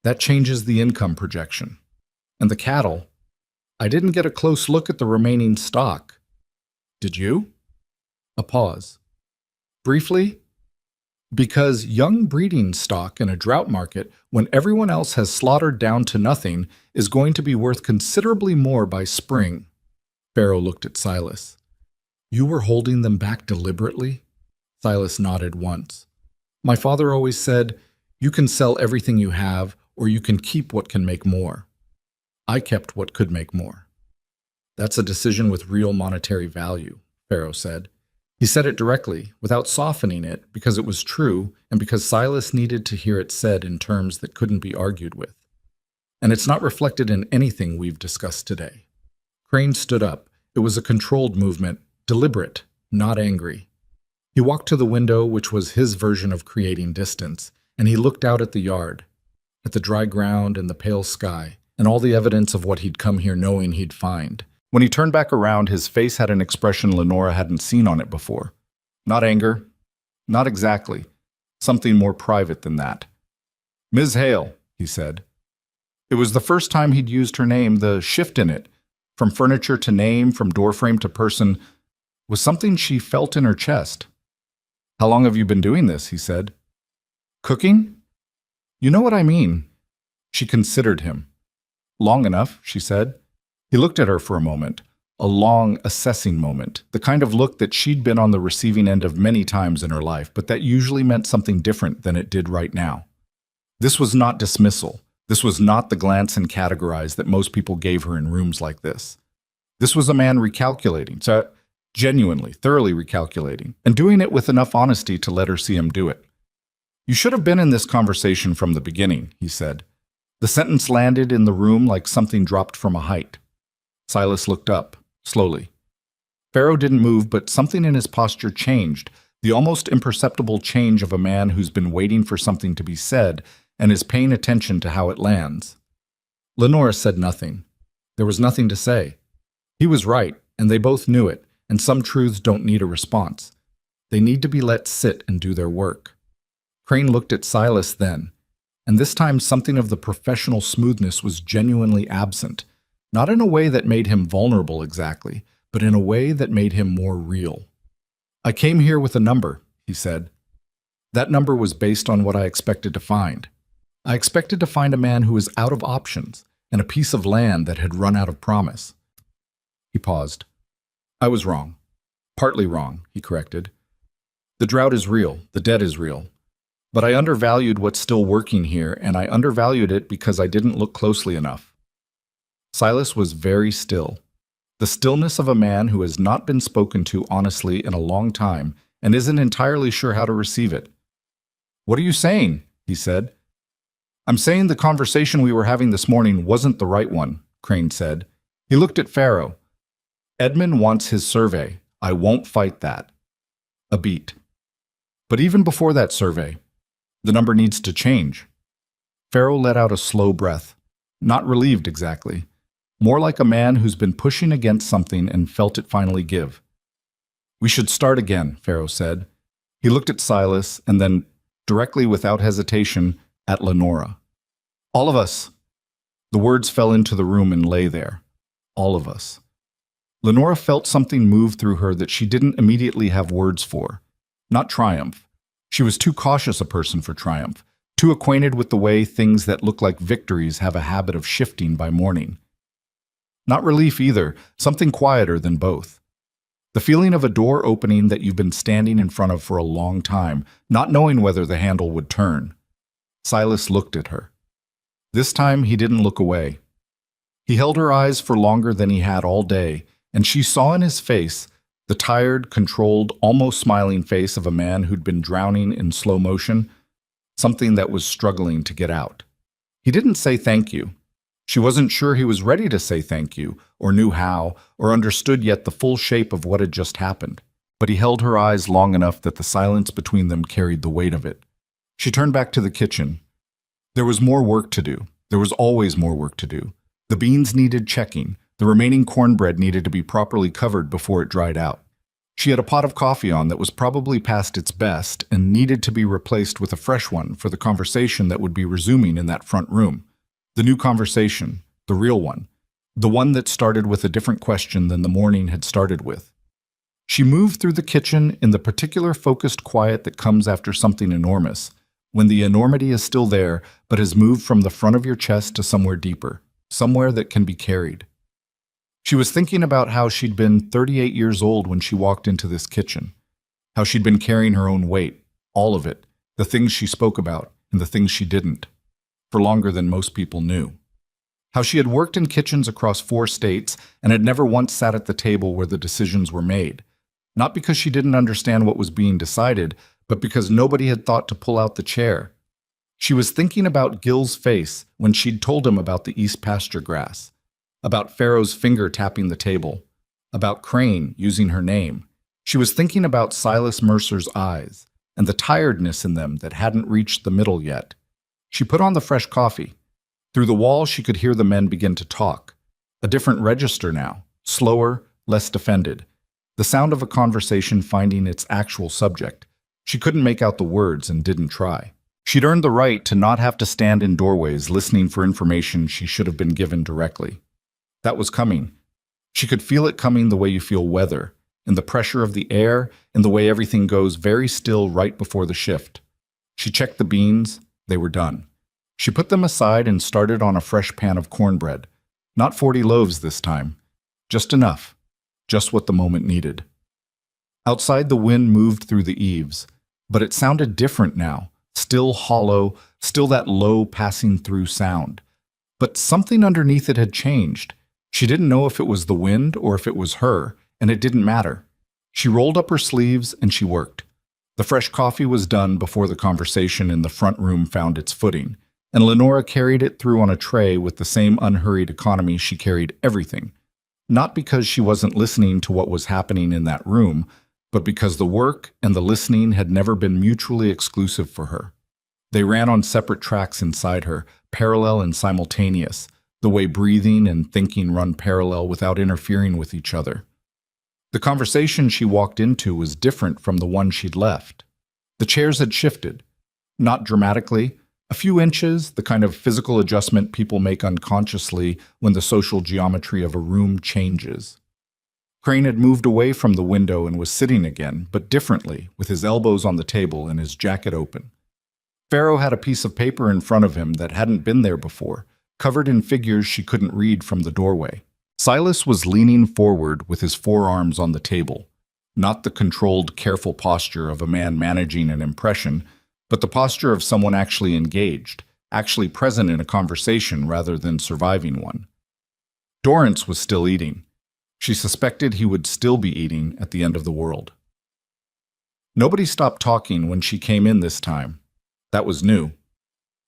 [SPEAKER 1] that changes the income projection. And the cattle, I didn't get a close look at the remaining stock. Did you?" A pause. "Briefly, because young breeding stock in a drought market, when everyone else has slaughtered down to nothing, is going to be worth considerably more by spring." Pharaoh looked at Silas. "You were holding them back deliberately?" Silas nodded once. "My father always said, you can sell everything you have, or you can keep what can make more. I kept what could make more." "That's a decision with real monetary value," Pharaoh said. He said it directly, without softening it, because it was true, and because Silas needed to hear it said in terms that couldn't be argued with. "And it's not reflected in anything we've discussed today." Crane stood up. It was a controlled movement, deliberate, not angry. He walked to the window, which was his version of creating distance, and he looked out at the yard, at the dry ground and the pale sky, and all the evidence of what he'd come here knowing he'd find. When he turned back around, his face had an expression Lenora hadn't seen on it before. Not anger. Not exactly. Something more private than that. "Ms. Hale," he said. It was the first time he'd used her name. The shift in it, from furniture to name, from doorframe to person, was something she felt in her chest. "How long have you been doing this?" he said. "Cooking? You know what I mean." She considered him. "Long enough," she said. He looked at her for a moment, a long, assessing moment, the kind of look that she'd been on the receiving end of many times in her life, but that usually meant something different than it did right now. This was not dismissal. This was not the glance and categorize that most people gave her in rooms like this. This was a man recalculating, genuinely, thoroughly recalculating, and doing it with enough honesty to let her see him do it. "You should have been in this conversation from the beginning," he said. The sentence landed in the room like something dropped from a height. Silas looked up, slowly. Pharaoh didn't move, but something in his posture changed, the almost imperceptible change of a man who's been waiting for something to be said and is paying attention to how it lands. Lenora said nothing. There was nothing to say. He was right, and they both knew it, and some truths don't need a response. They need to be let sit and do their work. Crane looked at Silas then, and this time something of the professional smoothness was genuinely absent, not in a way that made him vulnerable exactly, but in a way that made him more real. I came here with a number, he said. That number was based on what I expected to find. I expected to find a man who was out of options and a piece of land that had run out of promise. He paused. I was wrong. Partly wrong, he corrected. The drought is real, the debt is real. But I undervalued what's still working here, and I undervalued it because I didn't look closely enough. Silas was very still. The stillness of a man who has not been spoken to honestly in a long time and isn't entirely sure how to receive it. What are you saying? He said. I'm saying the conversation we were having this morning wasn't the right one, Crane said. He looked at Pharaoh. Edmund wants his survey. I won't fight that. A beat. But even before that survey, the number needs to change. Pharaoh let out a slow breath, not relieved exactly, more like a man who's been pushing against something and felt it finally give. We should start again, Pharaoh said. He looked at Silas and then, directly without hesitation, at Lenora. All of us. The words fell into the room and lay there. All of us. Lenora felt something move through her that she didn't immediately have words for. Not triumph. She was too cautious a person for triumph, too acquainted with the way things that look like victories have a habit of shifting by morning. Not relief either, something quieter than both. The feeling of a door opening that you've been standing in front of for a long time, not knowing whether the handle would turn. Silas looked at her. This time he didn't look away. He held her eyes for longer than he had all day, and she saw in his face the tired, controlled, almost smiling face of a man who'd been drowning in slow motion, something that was struggling to get out. He didn't say thank you. She wasn't sure he was ready to say thank you, or knew how, or understood yet the full shape of what had just happened. But he held her eyes long enough that the silence between them carried the weight of it. She turned back to the kitchen. There was more work to do. There was always more work to do. The beans needed checking. The remaining cornbread needed to be properly covered before it dried out. She had a pot of coffee on that was probably past its best and needed to be replaced with a fresh one for the conversation that would be resuming in that front room. The new conversation, the real one, the one that started with a different question than the morning had started with. She moved through the kitchen in the particular focused quiet that comes after something enormous, when the enormity is still there but has moved from the front of your chest to somewhere deeper, somewhere that can be carried. She was thinking about how she'd been 38 years old when she walked into this kitchen, how she'd been carrying her own weight, all of it, the things she spoke about and the things she didn't, for longer than most people knew. How she had worked in kitchens across 4 states and had never once sat at the table where the decisions were made, not because she didn't understand what was being decided, but because nobody had thought to pull out the chair. She was thinking about Gil's face when she'd told him about the East pasture grass, about Pharaoh's finger tapping the table, about Crane using her name. She was thinking about Silas Mercer's eyes and the tiredness in them that hadn't reached the middle yet. She put on the fresh coffee. Through the wall, she could hear the men begin to talk. A different register now, slower, less defended. The sound of a conversation finding its actual subject. She couldn't make out the words and didn't try. She'd earned the right to not have to stand in doorways listening for information she should have been given directly. That was coming. She could feel it coming the way you feel weather, in the pressure of the air, in the way everything goes very still right before the shift. She checked the beans. They were done. She put them aside and started on a fresh pan of cornbread. Not 40 loaves this time. Just enough. Just what the moment needed. Outside, the wind moved through the eaves, but it sounded different now, still hollow, still that low passing through sound. But something underneath it had changed. She didn't know if it was the wind or if it was her, and it didn't matter. She rolled up her sleeves and she worked. The fresh coffee was done before the conversation in the front room found its footing, and Lenora carried it through on a tray with the same unhurried economy she carried everything. Not because she wasn't listening to what was happening in that room, but because the work and the listening had never been mutually exclusive for her. They ran on separate tracks inside her, parallel and simultaneous, the way breathing and thinking run parallel without interfering with each other. The conversation she walked into was different from the one she'd left. The chairs had shifted, not dramatically, a few inches, the kind of physical adjustment people make unconsciously when the social geometry of a room changes. Crane had moved away from the window and was sitting again, but differently, with his elbows on the table and his jacket open. Pharaoh had a piece of paper in front of him that hadn't been there before, covered in figures she couldn't read from the doorway. Silas was leaning forward with his forearms on the table, not the controlled, careful posture of a man managing an impression, but the posture of someone actually engaged, actually present in a conversation rather than surviving one. Dorrance was still eating. She suspected he would still be eating at the end of the world. Nobody stopped talking when she came in this time. That was new.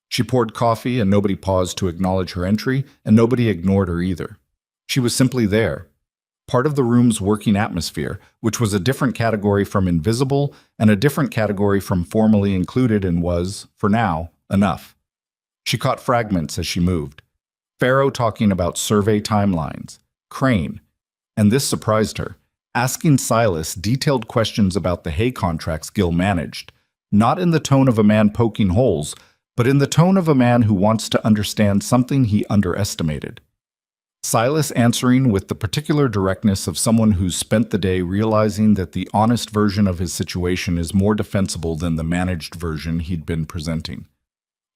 [SPEAKER 1] She poured coffee and nobody paused to acknowledge her entry, and nobody ignored her either. She was simply there, part of the room's working atmosphere, which was a different category from invisible and a different category from formally included, and was, for now, enough. She caught fragments as she moved. Pharaoh talking about survey timelines, Crane, and this surprised her, asking Silas detailed questions about the hay contracts Gil managed, not in the tone of a man poking holes, but in the tone of a man who wants to understand something he underestimated. Silas answering with the particular directness of someone who's spent the day realizing that the honest version of his situation is more defensible than the managed version he'd been presenting.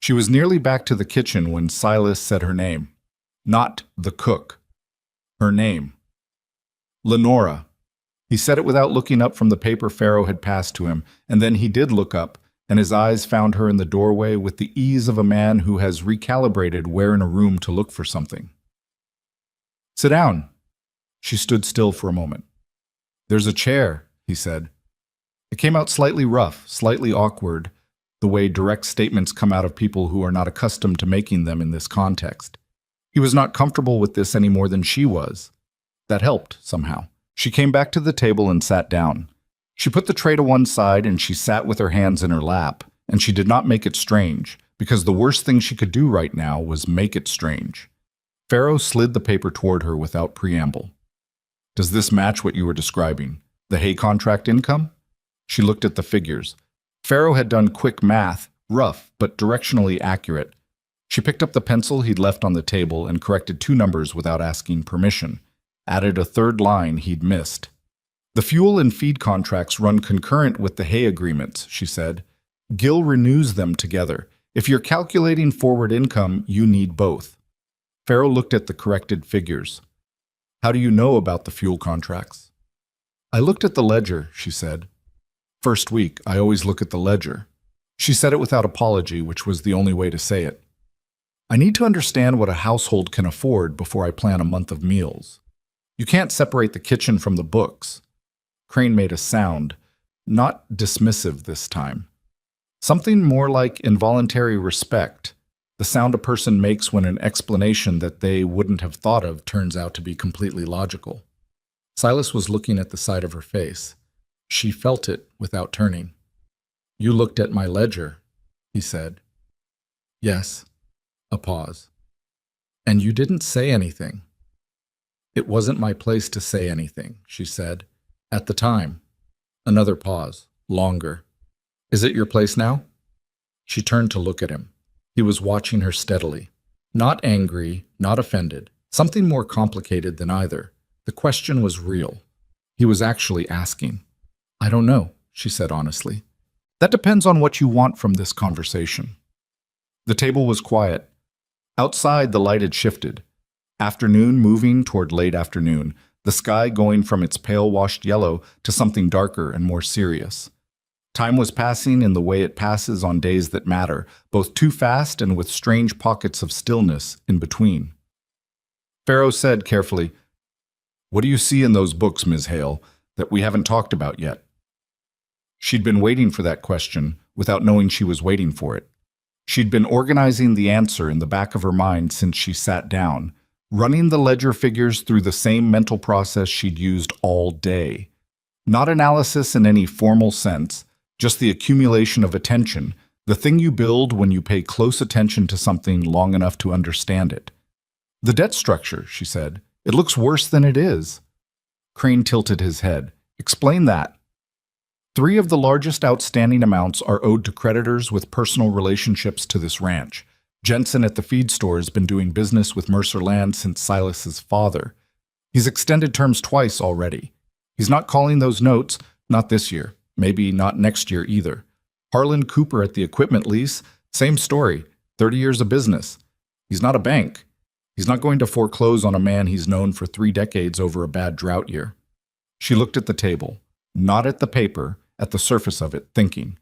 [SPEAKER 1] She was nearly back to the kitchen when Silas said her name. Not the cook. Her name. Lenora. He said it without looking up from the paper Pharaoh had passed to him, and then he did look up, and his eyes found her in the doorway with the ease of a man who has recalibrated where in a room to look for something. "Sit down." She stood still for a moment. "There's a chair," he said. It came out slightly rough, slightly awkward, the way direct statements come out of people who are not accustomed to making them in this context. He was not comfortable with this any more than she was. That helped, somehow. She came back to the table and sat down. She put the tray to one side and she sat with her hands in her lap, and she did not make it strange, because the worst thing she could do right now was make it strange. Pharaoh slid the paper toward her without preamble. "Does this match what you were describing? The hay contract income?" She looked at the figures. Pharaoh had done quick math, rough but directionally accurate. She picked up the pencil he'd left on the table and corrected 2 numbers without asking permission, added a 3rd line he'd missed. "The fuel and feed contracts run concurrent with the hay agreements," she said. "Gil renews them together. If you're calculating forward income, you need both." Pharaoh looked at the corrected figures. "How do you know about the fuel contracts?" "I looked at the ledger," she said. "First week, I always look at the ledger." She said it without apology, which was the only way to say it. "I need to understand what a household can afford before I plan a month of meals. You can't separate the kitchen from the books." Crane made a sound, not dismissive this time. Something more like involuntary respect, the sound a person makes when an explanation that they wouldn't have thought of turns out to be completely logical. Silas was looking at the side of her face. She felt it without turning. "You looked at my ledger," he said. "Yes." A pause. "And you didn't say anything." "It wasn't my place to say anything," she said. "At the time." Another pause, longer. "Is it your place now?" She turned to look at him. He was watching her steadily. Not angry, not offended. Something more complicated than either. The question was real. He was actually asking. "I don't know," she said honestly. "That depends on what you want from this conversation." The table was quiet. Outside, the light had shifted. Afternoon moving toward late afternoon, the sky going from its pale-washed yellow to something darker and more serious. Time was passing in the way it passes on days that matter, both too fast and with strange pockets of stillness in between. Pharaoh said carefully, "What do you see in those books, Ms. Hale, that we haven't talked about yet?" She'd been waiting for that question without knowing she was waiting for it. She'd been organizing the answer in the back of her mind since she sat down, running the ledger figures through the same mental process she'd used all day. Not analysis in any formal sense, just the accumulation of attention, the thing you build when you pay close attention to something long enough to understand it. "The debt structure," she said. "It looks worse than it is." Crane tilted his head. "Explain that." 3 of the largest outstanding amounts are owed to creditors with personal relationships to this ranch. Jensen at the feed store has been doing business with Mercer Land since Silas's father. He's extended terms twice already. He's not calling those notes, not this year, maybe not next year either. Harlan Cooper at the equipment lease, same story, 30 years of business. He's not a bank. He's not going to foreclose on a man he's known for 3 decades over a bad drought year. She looked at the table, not at the paper, at the surface of it, thinking.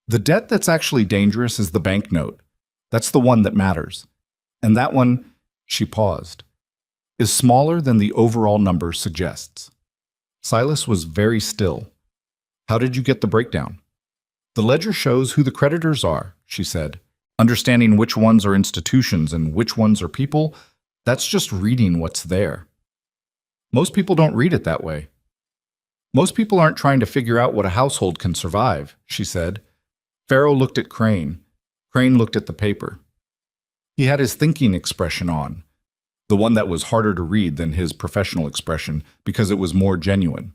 [SPEAKER 1] The debt that's actually dangerous is the banknote. That's the one that matters. And that one, she paused, is smaller than the overall number suggests. Silas was very still. How did you get the breakdown? The ledger shows who the creditors are, she said. Understanding which ones are institutions and which ones are people, that's just reading what's there. Most people don't read it that way. Most people aren't trying to figure out what a household can survive, she said. Pharaoh looked at Crane. Crane looked at the paper. He had his thinking expression on, the one that was harder to read than his professional expression because it was more genuine.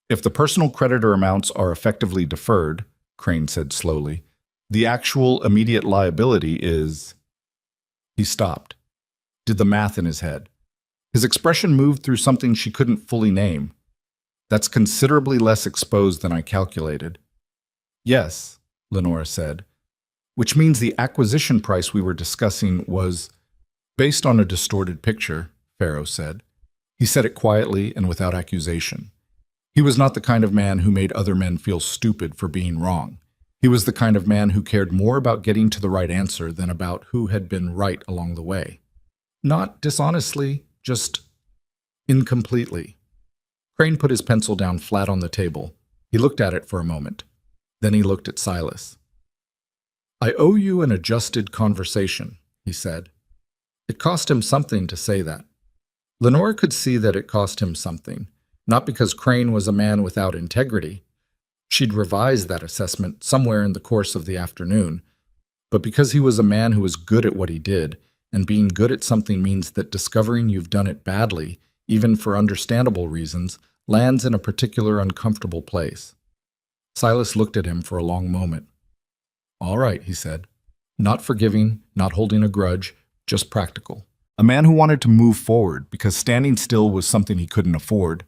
[SPEAKER 1] If the personal creditor amounts are effectively deferred, Crane said slowly, the actual immediate liability is... He stopped, did the math in his head. His expression moved through something she couldn't fully name. That's considerably less exposed than I calculated. Yes, Lenora said, which means the acquisition price we were discussing was based on a distorted picture, Pharaoh said. He said it quietly and without accusation. He was not the kind of man who made other men feel stupid for being wrong. He was the kind of man who cared more about getting to the right answer than about who had been right along the way. Not dishonestly, just incompletely. Crane put his pencil down flat on the table. He looked at it for a moment. Then he looked at Silas. I owe you an adjusted conversation, he said. It cost him something to say that. Lenora could see that it cost him something, not because Crane was a man without integrity. She'd revised that assessment somewhere in the course of the afternoon, but because he was a man who was good at what he did, and being good at something means that discovering you've done it badly, even for understandable reasons, lands in a particular uncomfortable place. Silas looked at him for a long moment. All right, he said. Not forgiving, not holding a grudge, just practical. A man who wanted to move forward because standing still was something he couldn't afford.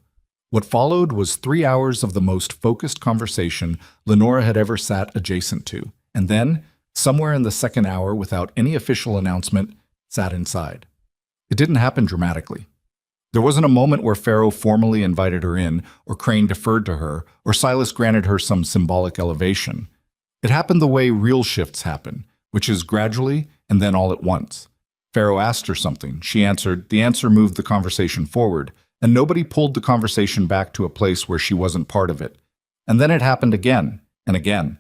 [SPEAKER 1] What followed was 3 hours of the most focused conversation Lenora had ever sat adjacent to, and then, somewhere in the second hour without any official announcement, sat inside. It didn't happen dramatically. There wasn't a moment where Pharaoh formally invited her in, or Crane deferred to her, or Silas granted her some symbolic elevation. It happened the way real shifts happen, which is gradually and then all at once. Pharaoh asked her something. She answered. The answer moved the conversation forward, and nobody pulled the conversation back to a place where she wasn't part of it. And then it happened again and again.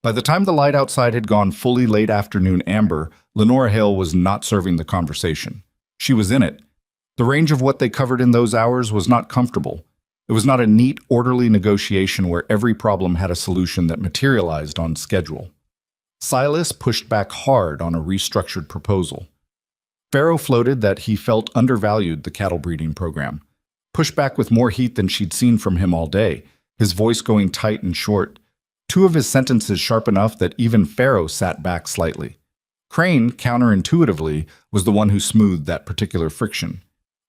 [SPEAKER 1] By the time the light outside had gone fully late afternoon amber, Lenora Hale was not serving the conversation. She was in it. The range of what they covered in those hours was not comfortable. It was not a neat, orderly negotiation where every problem had a solution that materialized on schedule. Silas pushed back hard on a restructured proposal. Pharaoh floated that he felt undervalued the cattle breeding program. Pushed back with more heat than she'd seen from him all day, his voice going tight and short. 2 of his sentences sharp enough that even Pharaoh sat back slightly. Crane, counterintuitively, was the one who smoothed that particular friction.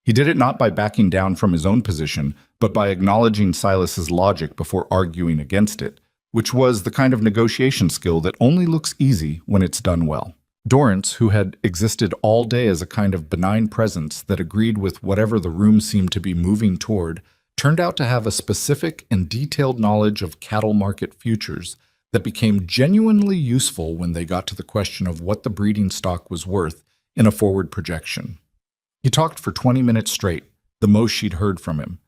[SPEAKER 1] He did it not by backing down from his own position, but by acknowledging Silas's logic before arguing against it, which was the kind of negotiation skill that only looks easy when it's done well. Dorrance, who had existed all day as a kind of benign presence that agreed with whatever the room seemed to be moving toward, turned out to have a specific and detailed knowledge of cattle market futures that became genuinely useful when they got to the question of what the breeding stock was worth in a forward projection. He talked for 20 minutes straight, the most she'd heard from him,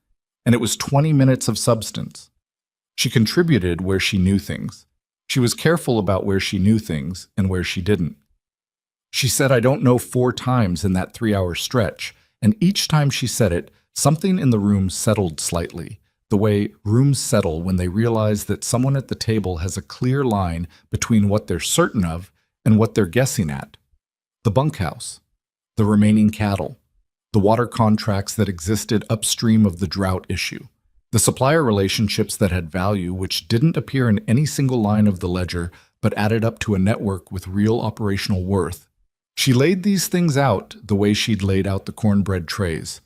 [SPEAKER 1] and it was 20 minutes of substance. She contributed where she knew things. She was careful about where she knew things and where she didn't. She said, I don't know 4 times in that 3-hour stretch, and each time she said it, something in the room settled slightly, the way rooms settle when they realize that someone at the table has a clear line between what they're certain of and what they're guessing at. The bunkhouse, the remaining cattle, the water contracts that existed upstream of the drought issue, the supplier relationships that had value which didn't appear in any single line of the ledger but added up to a network with real operational worth. She laid these things out the way she'd laid out the cornbread trays.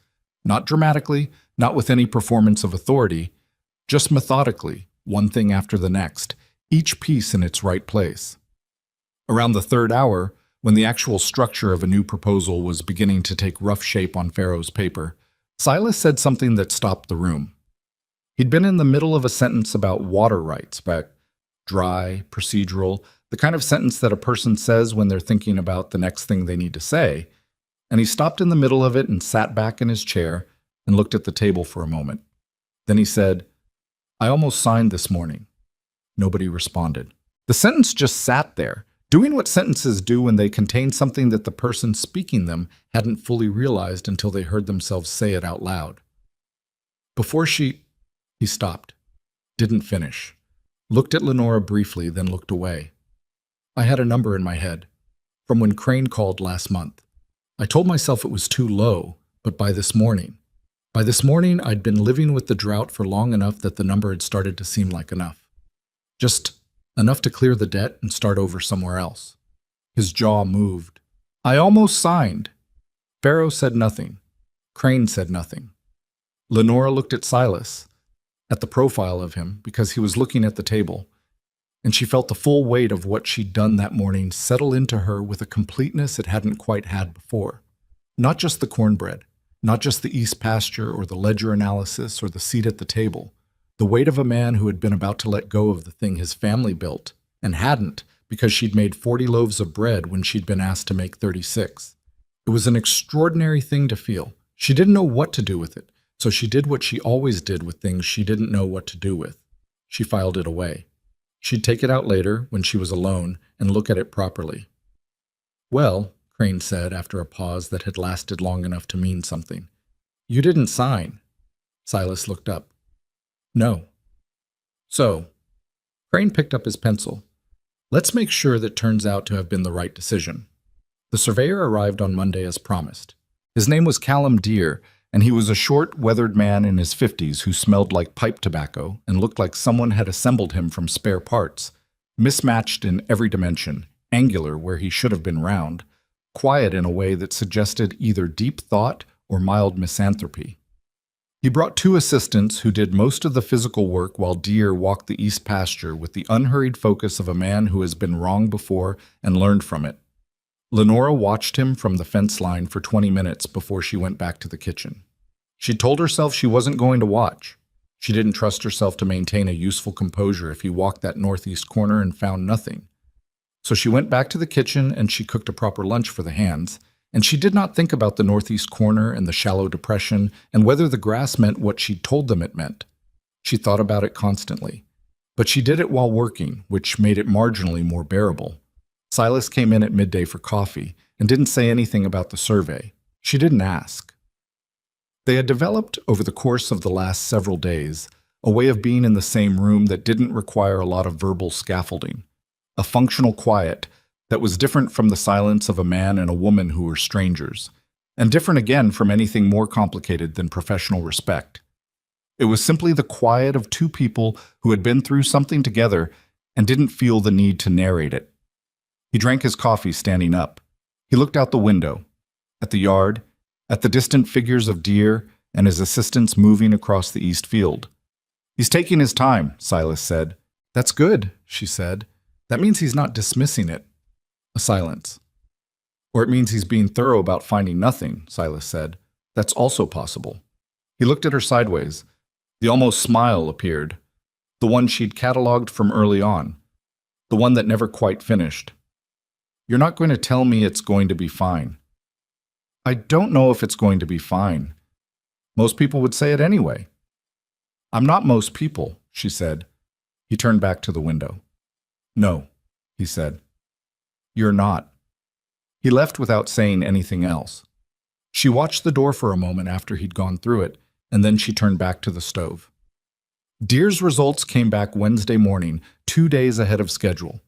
[SPEAKER 1] Not dramatically, not with any performance of authority, just methodically, one thing after the next, each piece in its right place. Around the third hour, when the actual structure of a new proposal was beginning to take rough shape on Pharaoh's paper, Silas said something that stopped the room. He'd been in the middle of a sentence about water rights, but dry, procedural, the kind of sentence that a person says when they're thinking about the next thing they need to say, and he stopped in the middle of it and sat back in his chair and looked at the table for a moment. Then he said, "I almost signed this morning." Nobody responded. The sentence just sat there, doing what sentences do when they contain something that the person speaking them hadn't fully realized until they heard themselves say it out loud. He stopped, didn't finish, looked at Lenora briefly, then looked away. "I had a number in my head, from when Crane called last month. I told myself it was too low, but by this morning, I'd been living with the drought for long enough that the number had started to seem like enough. Just enough to clear the debt and start over somewhere else." His jaw moved. "I almost signed." Pharaoh said nothing. Crane said nothing. Lenora looked at Silas, at the profile of him, because he was looking at the table, and she felt the full weight of what she'd done that morning settle into her with a completeness it hadn't quite had before. Not just the cornbread, not just the East pasture or the ledger analysis or the seat at the table, the weight of a man who had been about to let go of the thing his family built, and hadn't because she'd made 40 loaves of bread when she'd been asked to make 36. It was an extraordinary thing to feel. She didn't know what to do with it, so she did what she always did with things she didn't know what to do with. She filed it away. She'd take it out later, when she was alone, and look at it properly. "Well," Crane said after a pause that had lasted long enough to mean something, "you didn't sign." Silas looked up. "No." "So," Crane picked up his pencil, "let's make sure that turns out to have been the right decision." The surveyor arrived on Monday as promised. His name was Callum Deere, and he was a short, weathered man in his 50s who smelled like pipe tobacco and looked like someone had assembled him from spare parts, mismatched in every dimension, angular where he should have been round, quiet in a way that suggested either deep thought or mild misanthropy. He brought 2 assistants who did most of the physical work while Deere walked the East pasture with the unhurried focus of a man who has been wrong before and learned from it. Lenora watched him from the fence line for 20 minutes before she went back to the kitchen. She told herself she wasn't going to watch. She didn't trust herself to maintain a useful composure if he walked that northeast corner and found nothing. So she went back to the kitchen and she cooked a proper lunch for the hands, and she did not think about the northeast corner and the shallow depression and whether the grass meant what she'd told them it meant. She thought about it constantly. But she did it while working, which made it marginally more bearable. Silas came in at midday for coffee and didn't say anything about the survey. She didn't ask. They had developed, over the course of the last several days, a way of being in the same room that didn't require a lot of verbal scaffolding, a functional quiet that was different from the silence of a man and a woman who were strangers, and different again from anything more complicated than professional respect. It was simply the quiet of 2 people who had been through something together and didn't feel the need to narrate it. He drank his coffee standing up. He looked out the window, at the yard, at the distant figures of Deere and his assistants moving across the east field. "He's taking his time," Silas said. "That's good," she said. "That means he's not dismissing it." A silence. "Or it means he's being thorough about finding nothing," Silas said. "That's also possible." He looked at her sideways. The almost smile appeared, the one she'd cataloged from early on, the one that never quite finished. "You're not going to tell me it's going to be fine." "I don't know if it's going to be fine. Most people would say it anyway." "I'm not most people," she said. He turned back to the window. "No," he said. "You're not." He left without saying anything else. She watched the door for a moment after he'd gone through it, and then she turned back to the stove. Deere's results came back Wednesday morning, 2 days ahead of schedule.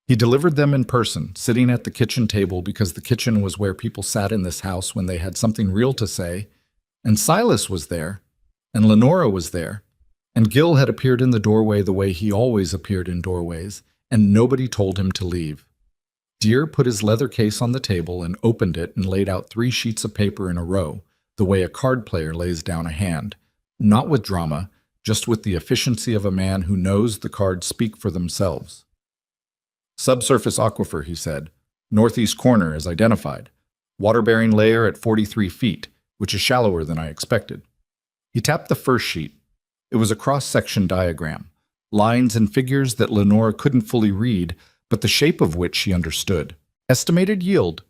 [SPEAKER 1] He delivered them in person, sitting at the kitchen table because the kitchen was where people sat in this house when they had something real to say, and Silas was there, and Lenora was there, and Gil had appeared in the doorway the way he always appeared in doorways, and nobody told him to leave. Deere put his leather case on the table and opened it and laid out 3 sheets of paper in a row, the way a card player lays down a hand, not with drama, just with the efficiency of a man who knows the cards speak for themselves. Subsurface aquifer, he said. Northeast corner is identified. Water-bearing layer at 43 feet, which is shallower than I expected. He tapped the first sheet. It was a cross-section diagram, lines and figures that Lenora couldn't fully read, but the shape of which she understood. Estimated yield.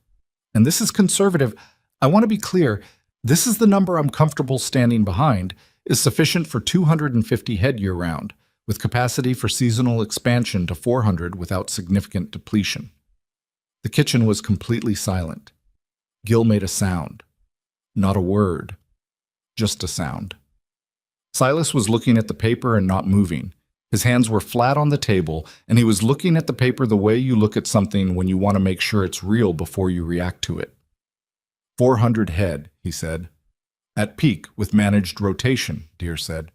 [SPEAKER 1] And this is conservative. I want to be clear, this is the number I'm comfortable standing behind, is sufficient for 250 head year-round, with capacity for seasonal expansion to 400 without significant depletion. The kitchen was completely silent. Gil made a sound. Not a word. Just a sound. Silas was looking at the paper and not moving. His hands were flat on the table, and he was looking at the paper the way you look at something when you want to make sure it's real before you react to it. 400 head, he said. At peak, with managed rotation, Deere said.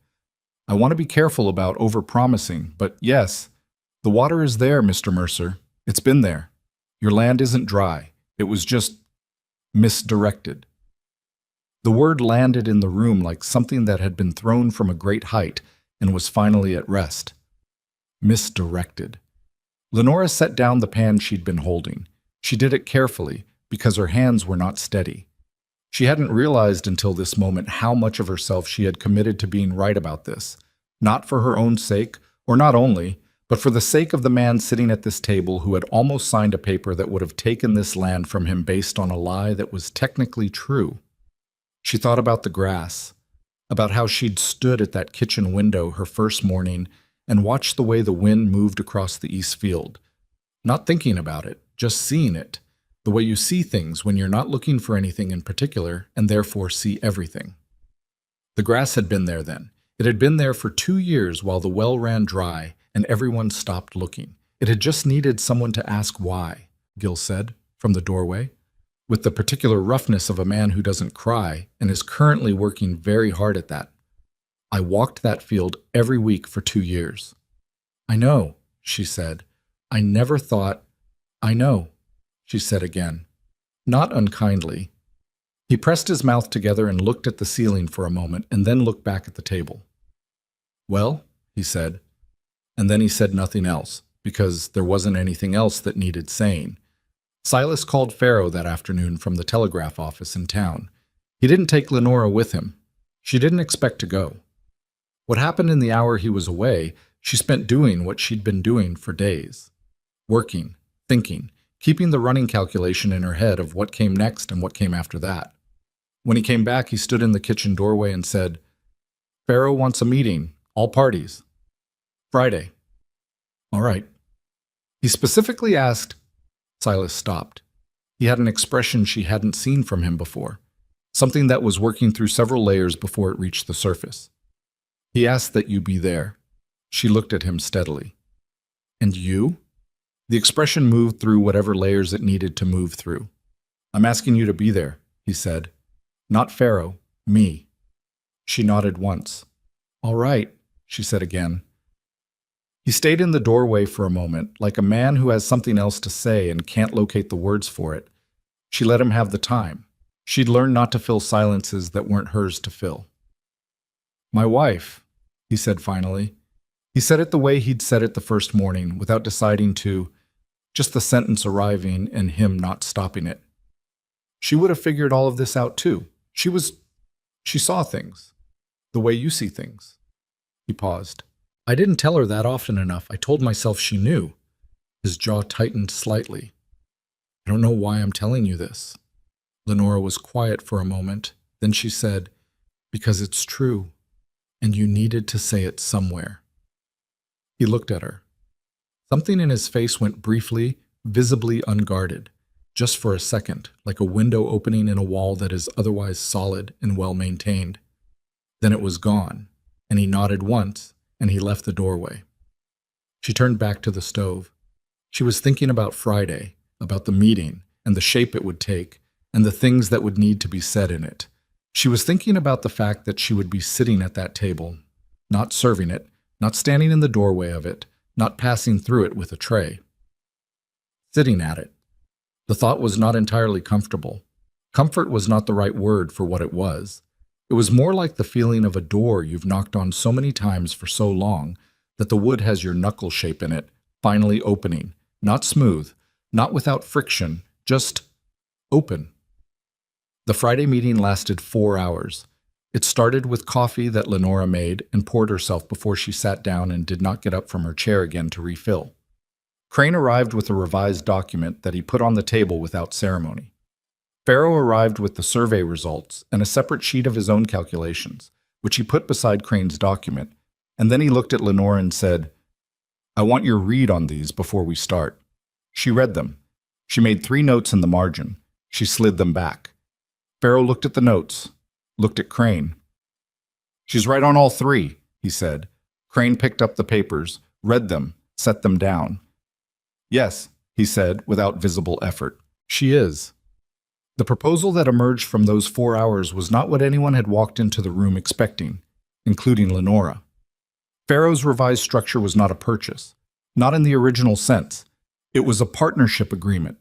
[SPEAKER 1] I want to be careful about over-promising, but yes, the water is there, Mr. Mercer. It's been there. Your land isn't dry. It was just misdirected. The word landed in the room like something that had been thrown from a great height and was finally at rest. Misdirected. Lenora set down the pan she'd been holding. She did it carefully because her hands were not steady. She hadn't realized until this moment how much of herself she had committed to being right about this, not for her own sake, or not only, but for the sake of the man sitting at this table who had almost signed a paper that would have taken this land from him based on a lie that was technically true. She thought about the grass, about how she'd stood at that kitchen window her first morning and watched the way the wind moved across the east field, not thinking about it, just seeing it, the way you see things when you're not looking for anything in particular and therefore see everything. The grass had been there then. It had been there for 2 years while the well ran dry and everyone stopped looking. It had just needed someone to ask why, Gil said, from the doorway, with the particular roughness of a man who doesn't cry and is currently working very hard at that. I walked that field every week for 2 years. I know, she said. I never thought. I know, she said again, not unkindly. He pressed his mouth together and looked at the ceiling for a moment and then looked back at the table. Well, he said, and then he said nothing else, because there wasn't anything else that needed saying. Silas called Pharaoh that afternoon from the telegraph office in town. He didn't take Lenora with him. She didn't expect to go. What happened in the hour he was away, she spent doing what she'd been doing for days. Working, thinking, keeping the running calculation in her head of what came next and what came after that. When he came back, he stood in the kitchen doorway and said, Pharaoh wants a meeting, all parties. Friday. All right. He specifically asked. Silas stopped. He had an expression she hadn't seen from him before, something that was working through several layers before it reached the surface. He asked that you be there. She looked at him steadily. And you? The expression moved through whatever layers it needed to move through. I'm asking you to be there, he said. Not Pharaoh, me. She nodded once. All right, she said again. He stayed in the doorway for a moment, like a man who has something else to say and can't locate the words for it. She let him have the time. She'd learned not to fill silences that weren't hers to fill. My wife, he said finally. He said it the way he'd said it the first morning, without deciding to, just the sentence arriving and him not stopping it. She would have figured all of this out too. She saw things, the way you see things. He paused. I didn't tell her that often enough. I told myself she knew. His jaw tightened slightly. I don't know why I'm telling you this. Lenora was quiet for a moment. Then she said, because it's true, and you needed to say it somewhere. He looked at her. Something in his face went briefly, visibly unguarded, just for a second, like a window opening in a wall that is otherwise solid and well-maintained. Then it was gone, and he nodded once, and he left the doorway. She turned back to the stove. She was thinking about Friday, about the meeting, and the shape it would take, and the things that would need to be said in it. She was thinking about the fact that she would be sitting at that table, not serving it, not standing in the doorway of it, not passing through it with a tray. Sitting at it. The thought was not entirely comfortable. Comfort was not the right word for what it was. It was more like the feeling of a door you've knocked on so many times for so long that the wood has your knuckle shape in it, finally opening. Not smooth, not without friction, just open. The Friday meeting lasted 4 hours. It started with coffee that Lenora made and poured herself before she sat down and did not get up from her chair again to refill. Crane arrived with a revised document that he put on the table without ceremony. Farrow arrived with the survey results and a separate sheet of his own calculations, which he put beside Crane's document, and then he looked at Lenora and said, "I want your read on these before we start." She read them. She made 3 notes in the margin. She slid them back. Farrow looked at the notes, looked at Crane. "She's right on all 3, he said. Crane picked up the papers, read them, set them down. "Yes," he said, without visible effort. "She is." The proposal that emerged from those 4 hours was not what anyone had walked into the room expecting, including Lenora. Farrow's revised structure was not a purchase, not in the original sense. It was a partnership agreement,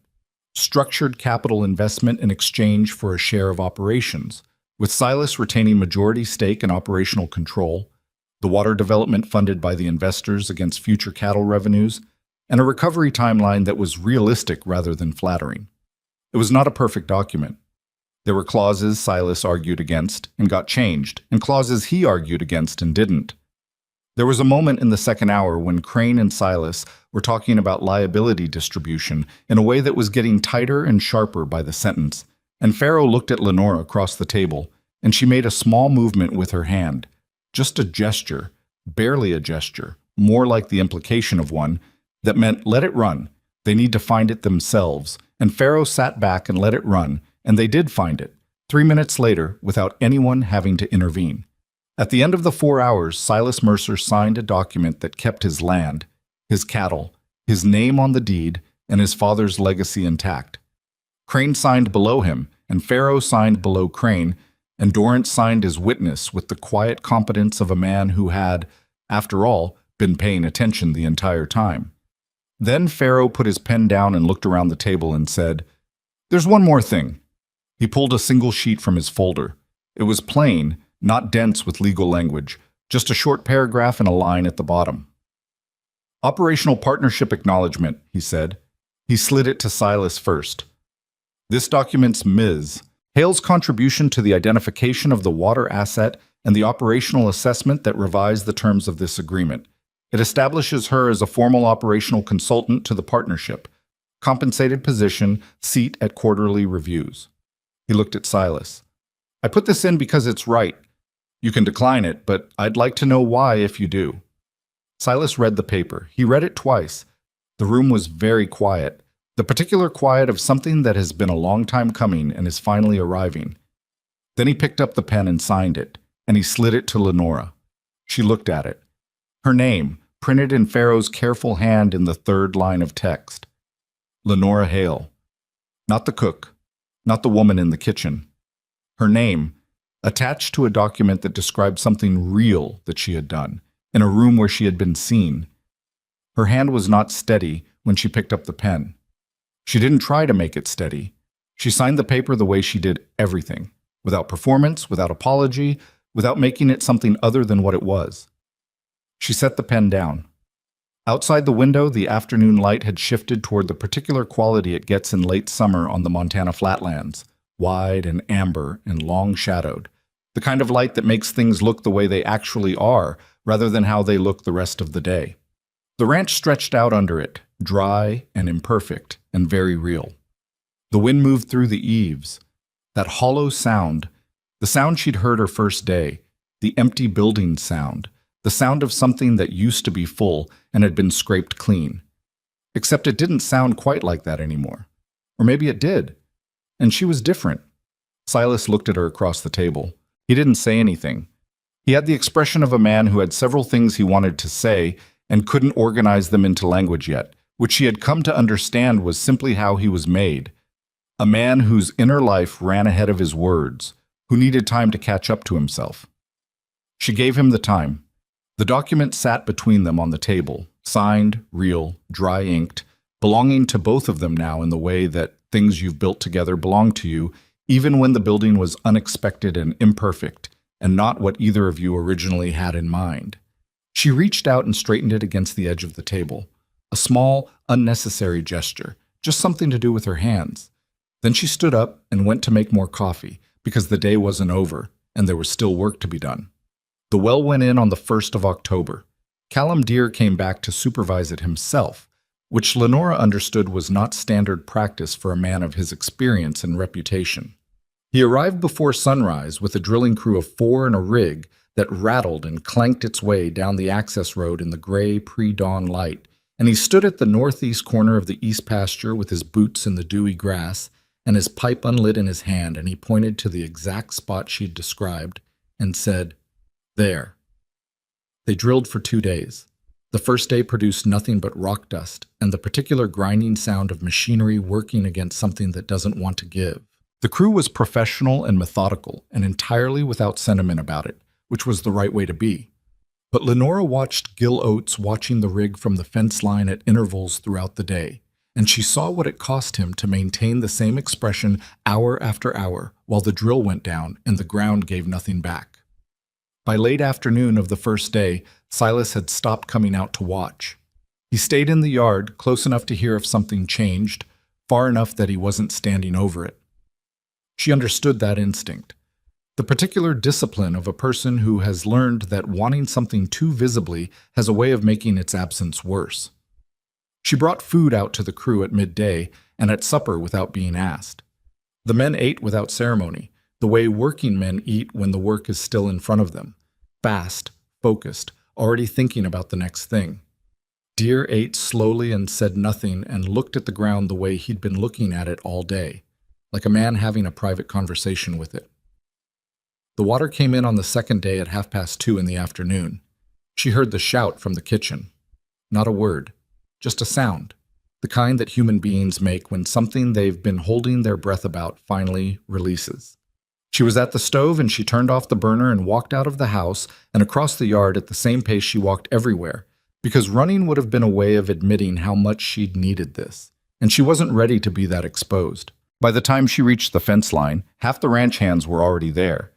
[SPEAKER 1] structured capital investment in exchange for a share of operations, with Silas retaining majority stake and operational control, the water development funded by the investors against future cattle revenues, and a recovery timeline that was realistic rather than flattering. It was not a perfect document. There were clauses Silas argued against and got changed, and clauses he argued against and didn't. There was a moment in the second hour when Crane and Silas were talking about liability distribution in a way that was getting tighter and sharper by the sentence, and Farrow looked at Lenora across the table, and she made a small movement with her hand, just a gesture, barely a gesture, more like the implication of one, that meant let it run. They need to find it themselves. And Farrow sat back and let it run, and they did find it, 3 minutes later, without anyone having to intervene. At the end of the 4 hours, Silas Mercer signed a document that kept his land, his cattle, his name on the deed, and his father's legacy intact. Crane signed below him, and Farrow signed below Crane, and Dorrance signed as witness with the quiet competence of a man who had, after all, been paying attention the entire time. Then Farrow put his pen down and looked around the table and said, "There's one more thing." He pulled a single sheet from his folder. It was plain, not dense with legal language, just a short paragraph and a line at the bottom. "Operational partnership acknowledgement," he said. He slid it to Silas first. "This documents Ms. Hale's contribution to the identification of the water asset and the operational assessment that revised the terms of this agreement. It establishes her as a formal operational consultant to the partnership, compensated position, seat at quarterly reviews." He looked at Silas. "I put this in because it's right. You can decline it, but I'd like to know why if you do." Silas read the paper. He read it twice. The room was very quiet, the particular quiet of something that has been a long time coming and is finally arriving. Then he picked up the pen and signed it, and he slid it to Lenora. She looked at it. Her name, printed in Farrow's careful hand in the 3rd line of text. Lenora Hale. Not the cook, not the woman in the kitchen. Her name, attached to a document that described something real that she had done, in a room where she had been seen. Her hand was not steady when she picked up the pen. She didn't try to make it steady. She signed the paper the way she did everything, without performance, without apology, without making it something other than what it was. She set the pen down. Outside the window, the afternoon light had shifted toward the particular quality it gets in late summer on the Montana flatlands, wide and amber and long-shadowed, the kind of light that makes things look the way they actually are rather than how they look the rest of the day. The ranch stretched out under it, dry and imperfect and very real. The wind moved through the eaves. That hollow sound, the sound she'd heard her first day, the empty building sound, the sound of something that used to be full and had been scraped clean. Except it didn't sound quite like that anymore. Or maybe it did. And she was different. Silas looked at her across the table. He didn't say anything. He had the expression of a man who had several things he wanted to say and couldn't organize them into language yet, which he had come to understand was simply how he was made. A man whose inner life ran ahead of his words, who needed time to catch up to himself. She gave him the time. The document sat between them on the table, signed, real, dry-inked, belonging to both of them now in the way that things you've built together belong to you, even when the building was unexpected and imperfect, and not what either of you originally had in mind. She reached out and straightened it against the edge of the table. A small, unnecessary gesture, just something to do with her hands. Then she stood up and went to make more coffee, because the day wasn't over, and there was still work to be done. The well went in on the 1st of October. Callum Deere came back to supervise it himself, which Lenora understood was not standard practice for a man of his experience and reputation. He arrived before sunrise with a drilling crew of 4 and a rig that rattled and clanked its way down the access road in the gray pre-dawn light, and he stood at the northeast corner of the east pasture with his boots in the dewy grass and his pipe unlit in his hand, and he pointed to the exact spot she'd described and said, "There." They drilled for 2 days. The first day produced nothing but rock dust and the particular grinding sound of machinery working against something that doesn't want to give. The crew was professional and methodical and entirely without sentiment about it, which was the right way to be. But Lenora watched Gil Oates watching the rig from the fence line at intervals throughout the day, and she saw what it cost him to maintain the same expression hour after hour while the drill went down and the ground gave nothing back. By late afternoon of the first day, Silas had stopped coming out to watch. He stayed in the yard, close enough to hear if something changed, far enough that he wasn't standing over it. She understood that instinct, the particular discipline of a person who has learned that wanting something too visibly has a way of making its absence worse. She brought food out to the crew at midday and at supper without being asked. The men ate without ceremony, the way working men eat when the work is still in front of them, fast, focused, already thinking about the next thing. Deere ate slowly and said nothing and looked at the ground the way he'd been looking at it all day, like a man having a private conversation with it. The water came in on the second day at 2:30 in the afternoon. She heard the shout from the kitchen. Not a word, just a sound, the kind that human beings make when something they've been holding their breath about finally releases. She was at the stove and she turned off the burner and walked out of the house and across the yard at the same pace she walked everywhere, because running would have been a way of admitting how much she'd needed this, and she wasn't ready to be that exposed. By the time she reached the fence line, half the ranch hands were already there,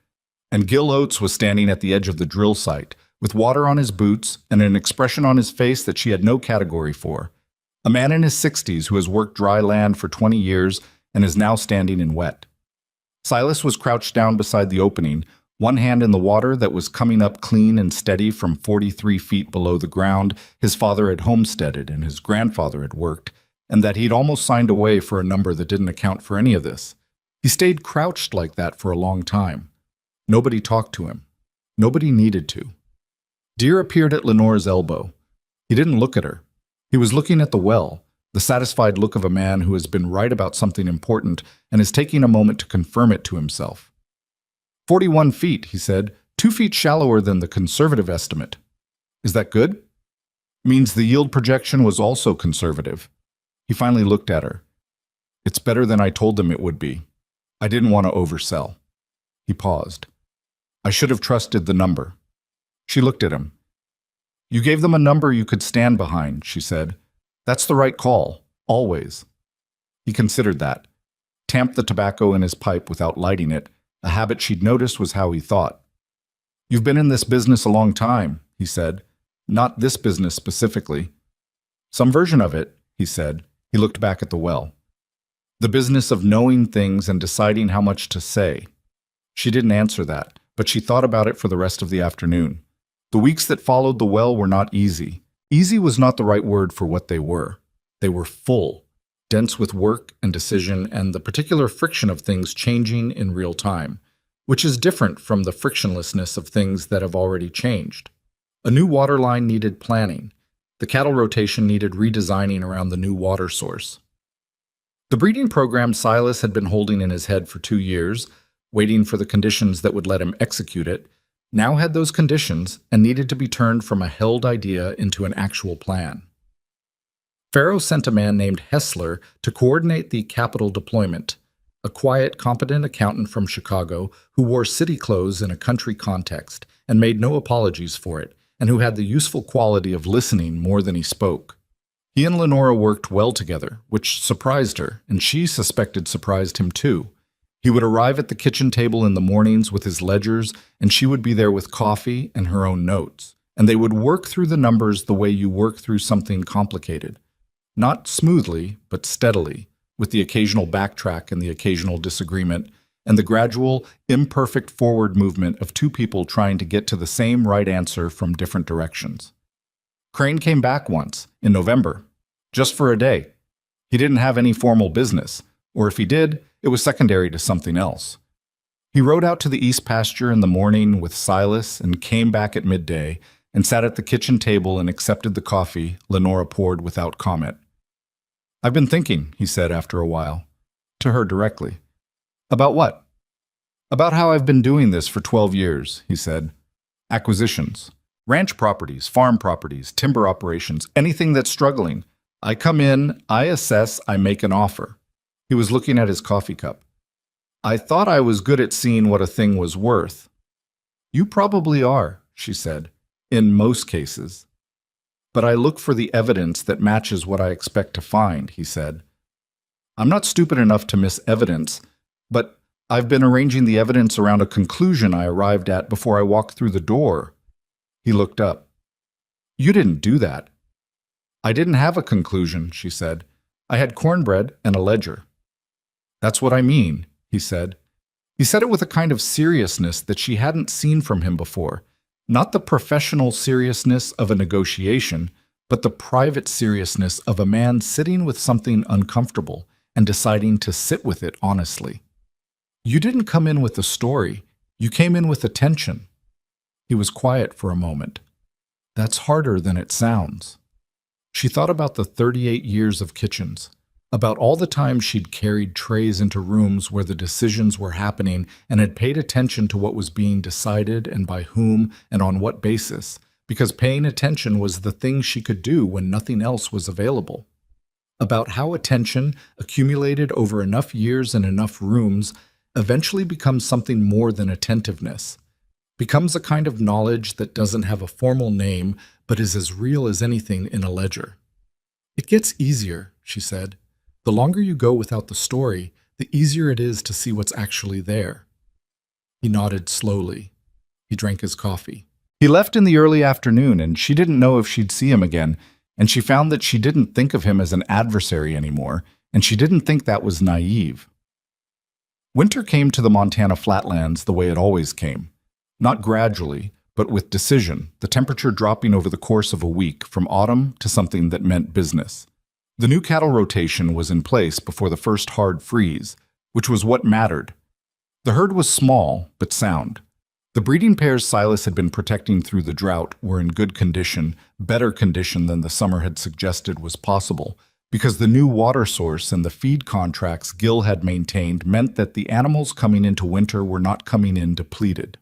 [SPEAKER 1] and Gil Oates was standing at the edge of the drill site, with water on his boots and an expression on his face that she had no category for. A man in his 60s who has worked dry land for 20 years and is now standing in wet. Silas was crouched down beside the opening, one hand in the water that was coming up clean and steady from 43 feet below the ground his father had homesteaded and his grandfather had worked, and that he'd almost signed away for a number that didn't account for any of this. He stayed crouched like that for a long time. Nobody talked to him. Nobody needed to. Deere appeared at Lenora's elbow. He didn't look at her. He was looking at the well, the satisfied look of a man who has been right about something important and is taking a moment to confirm it to himself. 41 feet, he said, 2 feet shallower than the conservative estimate. Is that good? Means the yield projection was also conservative. He finally looked at her. It's better than I told them it would be. I didn't want to oversell. He paused. I should have trusted the number. She looked at him. You gave them a number you could stand behind, she said. That's the right call, always. He considered that, tamped the tobacco in his pipe without lighting it. A habit she'd noticed was how he thought. You've been in this business a long time, he said. Not this business specifically. Some version of it, he said. He looked back at the well. The business of knowing things and deciding how much to say. She didn't answer that, but she thought about it for the rest of the afternoon. The weeks that followed the well were not easy. Easy was not the right word for what they were. They were full, dense with work and decision and the particular friction of things changing in real time, which is different from the frictionlessness of things that have already changed. A new water line needed planning. The cattle rotation needed redesigning around the new water source. The breeding program Silas had been holding in his head for 2 years, waiting for the conditions that would let him execute it, now had those conditions and needed to be turned from a held idea into an actual plan. Pharaoh sent a man named Hessler to coordinate the capital deployment, a quiet, competent accountant from Chicago who wore city clothes in a country context and made no apologies for it, and who had the useful quality of listening more than he spoke. He and Lenora worked well together, which surprised her, and she suspected surprised him too. He would arrive at the kitchen table in the mornings with his ledgers, and she would be there with coffee and her own notes. And they would work through the numbers the way you work through something complicated. Not smoothly, but steadily, with the occasional backtrack and the occasional disagreement, and the gradual, imperfect forward movement of two people trying to get to the same right answer from different directions. Crane came back once, in November, just for a day. He didn't have any formal business, or if he did, it was secondary to something else. He rode out to the east pasture in the morning with Silas and came back at midday and sat at the kitchen table and accepted the coffee Lenora poured without comment. "I've been thinking," he said after a while, to her directly. "About what?" "About how I've been doing this for 12 years, he said. "Acquisitions. Ranch properties, farm properties, timber operations, anything that's struggling. I come in, I assess, I make an offer." He was looking at his coffee cup. "I thought I was good at seeing what a thing was worth." "You probably are," she said, "in most cases. But I look for the evidence that matches what I expect to find," he said. "I'm not stupid enough to miss evidence, but I've been arranging the evidence around a conclusion I arrived at before I walked through the door." He looked up. "You didn't do that." "I didn't have a conclusion," she said. "I had cornbread and a ledger." "That's what I mean," he said. He said it with a kind of seriousness that she hadn't seen from him before. Not the professional seriousness of a negotiation, but the private seriousness of a man sitting with something uncomfortable and deciding to sit with it honestly. "You didn't come in with a story. You came in with attention." He was quiet for a moment. "That's harder than it sounds." She thought about the 38 years of kitchens, about all the time she'd carried trays into rooms where the decisions were happening and had paid attention to what was being decided and by whom and on what basis, because paying attention was the thing she could do when nothing else was available. About how attention, accumulated over enough years and enough rooms, eventually becomes something more than attentiveness, becomes a kind of knowledge that doesn't have a formal name but is as real as anything in a ledger. "It gets easier," she said. "The longer you go without the story, the easier it is to see what's actually there." He nodded slowly. He drank his coffee. He left in the early afternoon, and she didn't know if she'd see him again, and she found that she didn't think of him as an adversary anymore, and she didn't think that was naive. Winter came to the Montana flatlands the way it always came. Not gradually, but with decision, the temperature dropping over the course of a week from autumn to something that meant business. The new cattle rotation was in place before the first hard freeze, which was what mattered. The herd was small, but sound. The breeding pairs Silas had been protecting through the drought were in good condition, better condition than the summer had suggested was possible, because the new water source and the feed contracts Gil had maintained meant that the animals coming into winter were not coming in depleted.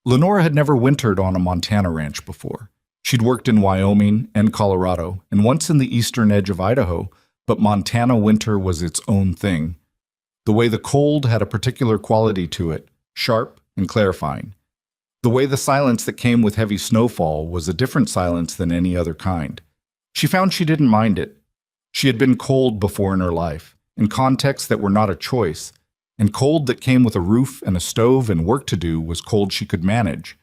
[SPEAKER 1] Lenora had never wintered on a Montana ranch before. She'd worked in Wyoming and Colorado, and once in the eastern edge of Idaho, but Montana winter was its own thing. The way the cold had a particular quality to it, sharp and clarifying. The way the silence that came with heavy snowfall was a different silence than any other kind. She found she didn't mind it. She had been cold before in her life, in contexts that were not a choice, and cold that came with a roof and a stove and work to do was cold she could manage.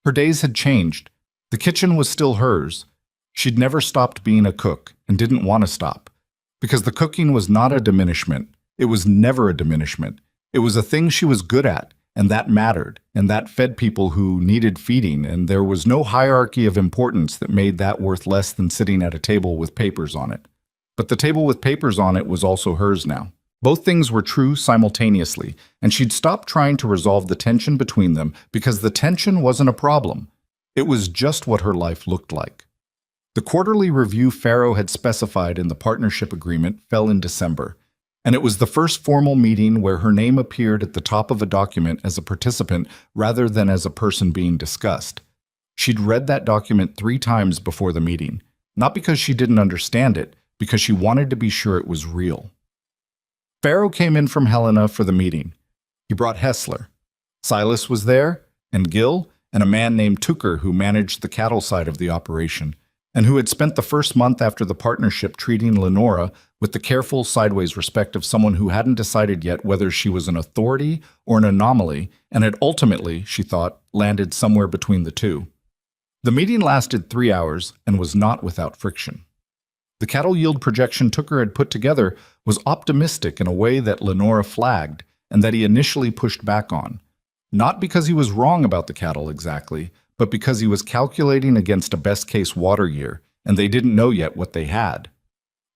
[SPEAKER 1] Her days had changed. The kitchen was still hers. She'd never stopped being a cook and didn't want to stop, because the cooking was not a diminishment. It was never a diminishment. It was a thing she was good at, and that mattered, and that fed people who needed feeding, and there was no hierarchy of importance that made that worth less than sitting at a table with papers on it. But the table with papers on it was also hers now. Both things were true simultaneously, and she'd stopped trying to resolve the tension between them because the tension wasn't a problem. It was just what her life looked like. The quarterly review Farrow had specified in the partnership agreement fell in December, and it was the first formal meeting where her name appeared at the top of a document as a participant rather than as a person being discussed. She'd read that document 3 times before the meeting, not because she didn't understand it, because she wanted to be sure it was real. Farrow came in from Helena for the meeting. He brought Hessler. Silas was there, and Gil, and a man named Tucker who managed the cattle side of the operation, and who had spent the first month after the partnership treating Lenora with the careful, sideways respect of someone who hadn't decided yet whether she was an authority or an anomaly, and had ultimately, she thought, landed somewhere between the two. The meeting lasted 3 hours and was not without friction. The cattle yield projection Tucker had put together was optimistic in a way that Lenora flagged and that he initially pushed back on. Not because he was wrong about the cattle exactly, but because he was calculating against a best-case water year, and they didn't know yet what they had.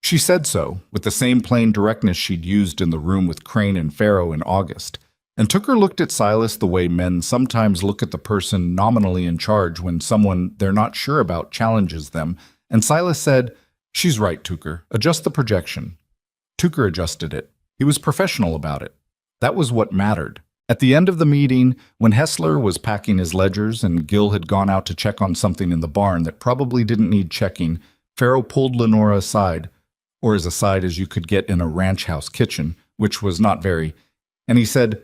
[SPEAKER 1] She said so, with the same plain directness she'd used in the room with Crane and Farrow in August, and Tucker looked at Silas the way men sometimes look at the person nominally in charge when someone they're not sure about challenges them, and Silas said, "She's right, Tucker. Adjust the projection." Tucker adjusted it. He was professional about it. That was what mattered. At the end of the meeting, when Hessler was packing his ledgers and Gil had gone out to check on something in the barn that probably didn't need checking, Farrow pulled Lenora aside, or as aside as you could get in a ranch house kitchen, which was not very, and he said,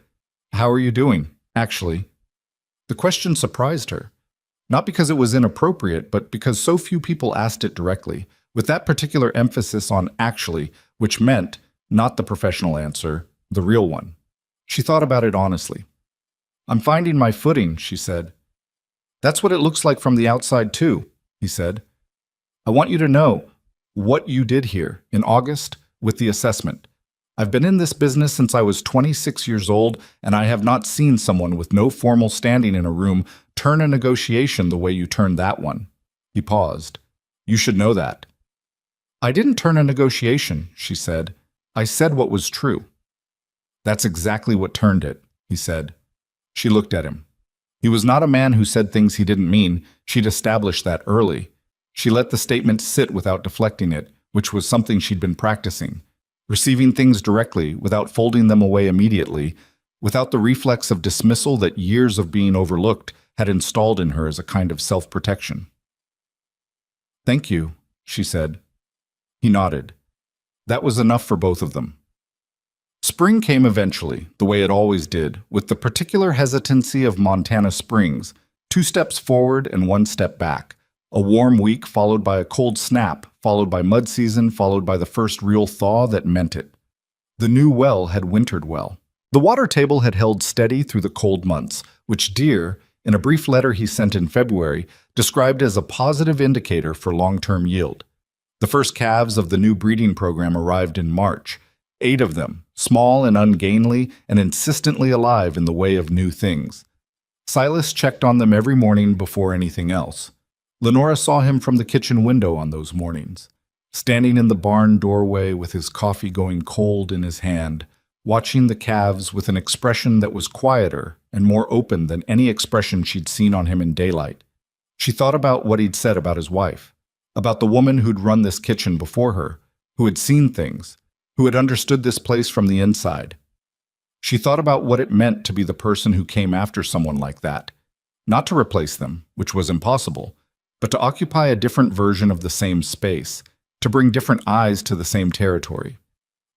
[SPEAKER 1] "How are you doing, actually?" The question surprised her, not because it was inappropriate, but because so few people asked it directly, with that particular emphasis on actually, which meant not the professional answer, the real one. She thought about it honestly. "I'm finding my footing," she said. "That's what it looks like from the outside too," he said. "I want you to know what you did here in August with the assessment. I've been in this business since I was 26 years old, and I have not seen someone with no formal standing in a room turn a negotiation the way you turned that one." He paused. "You should know that." "I didn't turn a negotiation," she said. "I said what was true." "That's exactly what turned it," he said. She looked at him. He was not a man who said things he didn't mean. She'd established that early. She let the statement sit without deflecting it, which was something she'd been practicing. Receiving things directly, without folding them away immediately, without the reflex of dismissal that years of being overlooked had installed in her as a kind of self-protection. "Thank you," she said. He nodded. That was enough for both of them. Spring came eventually, the way it always did, with the particular hesitancy of Montana springs, 2 steps forward and 1 step back. A warm week followed by a cold snap, followed by mud season, followed by the first real thaw that meant it. The new well had wintered well. The water table had held steady through the cold months, which Deere, in a brief letter he sent in February, described as a positive indicator for long-term yield. The first calves of the new breeding program arrived in March, 8 of them, small and ungainly and insistently alive in the way of new things. Silas checked on them every morning before anything else. Lenora saw him from the kitchen window on those mornings, standing in the barn doorway with his coffee going cold in his hand, watching the calves with an expression that was quieter and more open than any expression she'd seen on him in daylight. She thought about what he'd said about his wife, about the woman who'd run this kitchen before her, who had seen things, who had understood this place from the inside. She thought about what it meant to be the person who came after someone like that, not to replace them, which was impossible, but to occupy a different version of the same space, to bring different eyes to the same territory.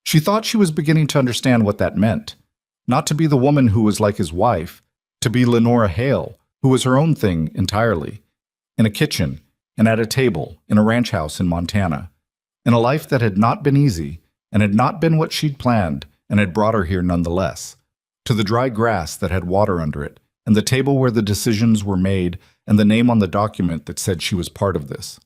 [SPEAKER 1] She thought she was beginning to understand what that meant, not to be the woman who was like his wife, to be Lenora Hale, who was her own thing entirely, in a kitchen and at a table in a ranch house in Montana, in a life that had not been easy and had not been what she'd planned and had brought her here nonetheless, to the dry grass that had water under it, and the table where the decisions were made, and the name on the document that said she was part of this.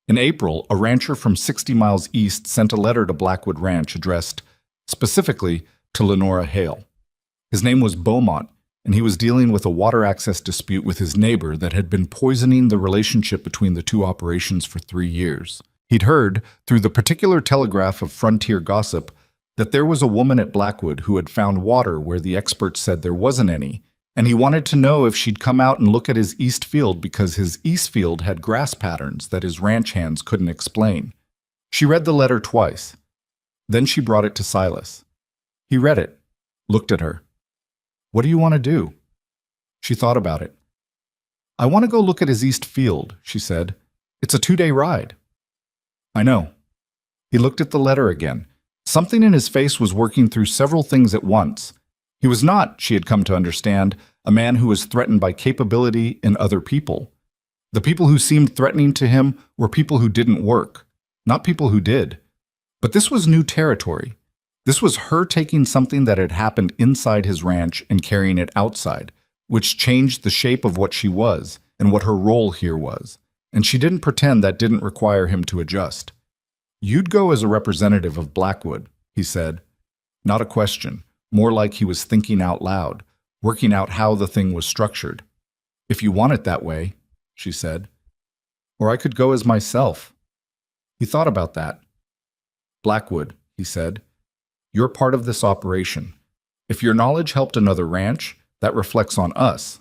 [SPEAKER 1] In April, a rancher from 60 miles east sent a letter to Blackwood Ranch addressed specifically to Lenora Hale. His name was Beaumont, and he was dealing with a water access dispute with his neighbor that had been poisoning the relationship between the two operations for 3 years. He'd heard, through the particular telegraph of frontier gossip, that there was a woman at Blackwood who had found water where the experts said there wasn't any, and he wanted to know if she'd come out and look at his east field because his east field had grass patterns that his ranch hands couldn't explain. She read the letter twice. Then she brought it to Silas. He read it, looked at her. "What do you want to do?" She thought about it. "I want to go look at his east field," she said. "It's a 2-day ride." "I know." He looked at the letter again. Something in his face was working through several things at once. He was not, she had come to understand, a man who was threatened by capability in other people. The people who seemed threatening to him were people who didn't work, not people who did. But this was new territory. This was her taking something that had happened inside his ranch and carrying it outside, which changed the shape of what she was and what her role here was. And she didn't pretend that didn't require him to adjust. "You'd go as a representative of Blackwood," he said. Not a question, more like he was thinking out loud, working out how the thing was structured. "If you want it that way," she said. "Or I could go as myself." He thought about that. "Blackwood," he said, "you're part of this operation. If your knowledge helped another ranch, that reflects on us."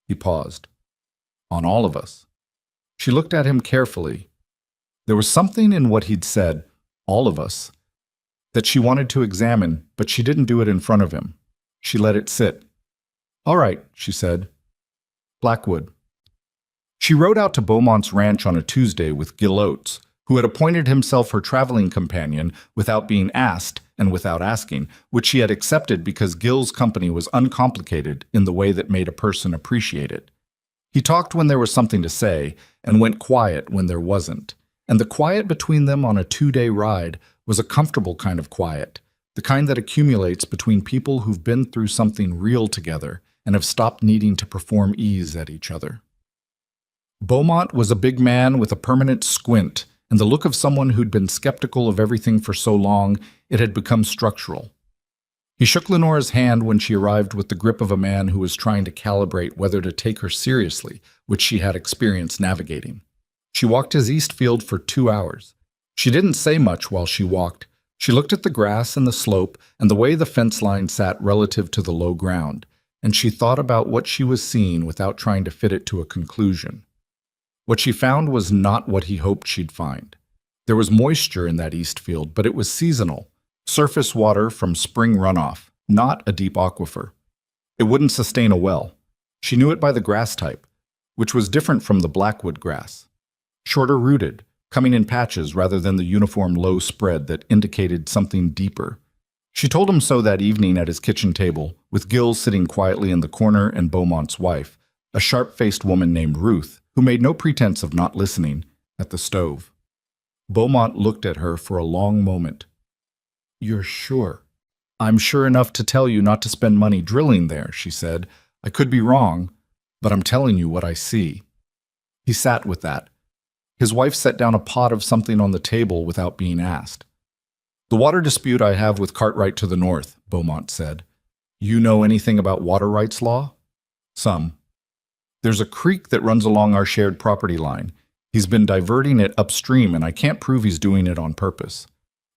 [SPEAKER 1] He paused. "On all of us." She looked at him carefully. There was something in what he'd said, "all of us," that she wanted to examine, but she didn't do it in front of him. She let it sit. "All right," she said. "Blackwood." She rode out to Beaumont's ranch on a Tuesday with Gil Oates, who had appointed himself her traveling companion without being asked and without asking, which she had accepted because Gil's company was uncomplicated in the way that made a person appreciate it. He talked when there was something to say and went quiet when there wasn't. And the quiet between them on a 2-day ride was a comfortable kind of quiet, the kind that accumulates between people who've been through something real together and have stopped needing to perform ease at each other. Beaumont was a big man with a permanent squint and the look of someone who'd been skeptical of everything for so long it had become structural. He shook Lenora's hand when she arrived with the grip of a man who was trying to calibrate whether to take her seriously, which she had experience navigating. She walked his east field for 2 hours. She didn't say much while she walked. She looked at the grass and the slope and the way the fence line sat relative to the low ground, and she thought about what she was seeing without trying to fit it to a conclusion. What she found was not what he hoped she'd find. There was moisture in that east field, but it was seasonal, surface water from spring runoff, not a deep aquifer. It wouldn't sustain a well. She knew it by the grass type, which was different from the Blackwood grass. Shorter rooted, coming in patches rather than the uniform low spread that indicated something deeper. She told him so that evening at his kitchen table, with Gil sitting quietly in the corner and Beaumont's wife, a sharp-faced woman named Ruth, who made no pretense of not listening, at the stove. Beaumont looked at her for a long moment. "You're sure?" "I'm sure enough to tell you not to spend money drilling there," she said. "I could be wrong, but I'm telling you what I see." He sat with that. His wife set down a pot of something on the table without being asked. "The water dispute I have with Cartwright to the north," Beaumont said. "You know anything about water rights law?" "Some. There's a creek that runs along our shared property line. He's been diverting it upstream, and I can't prove he's doing it on purpose."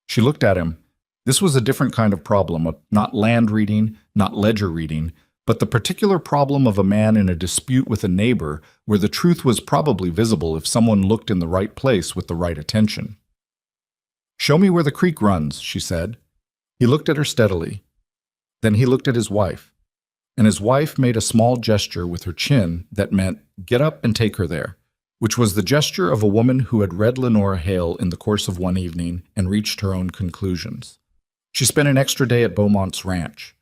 [SPEAKER 1] She looked at him. This was a different kind of problem, not land reading, not ledger reading, but the particular problem of a man in a dispute with a neighbor where the truth was probably visible if someone looked in the right place with the right attention. "Show me where the creek runs," she said. He looked at her steadily. Then he looked at his wife, and his wife made a small gesture with her chin that meant, "Get up and take her there," which was the gesture of a woman who had read Lenora Hale in the course of one evening and reached her own conclusions. She spent an extra day at Beaumont's ranch.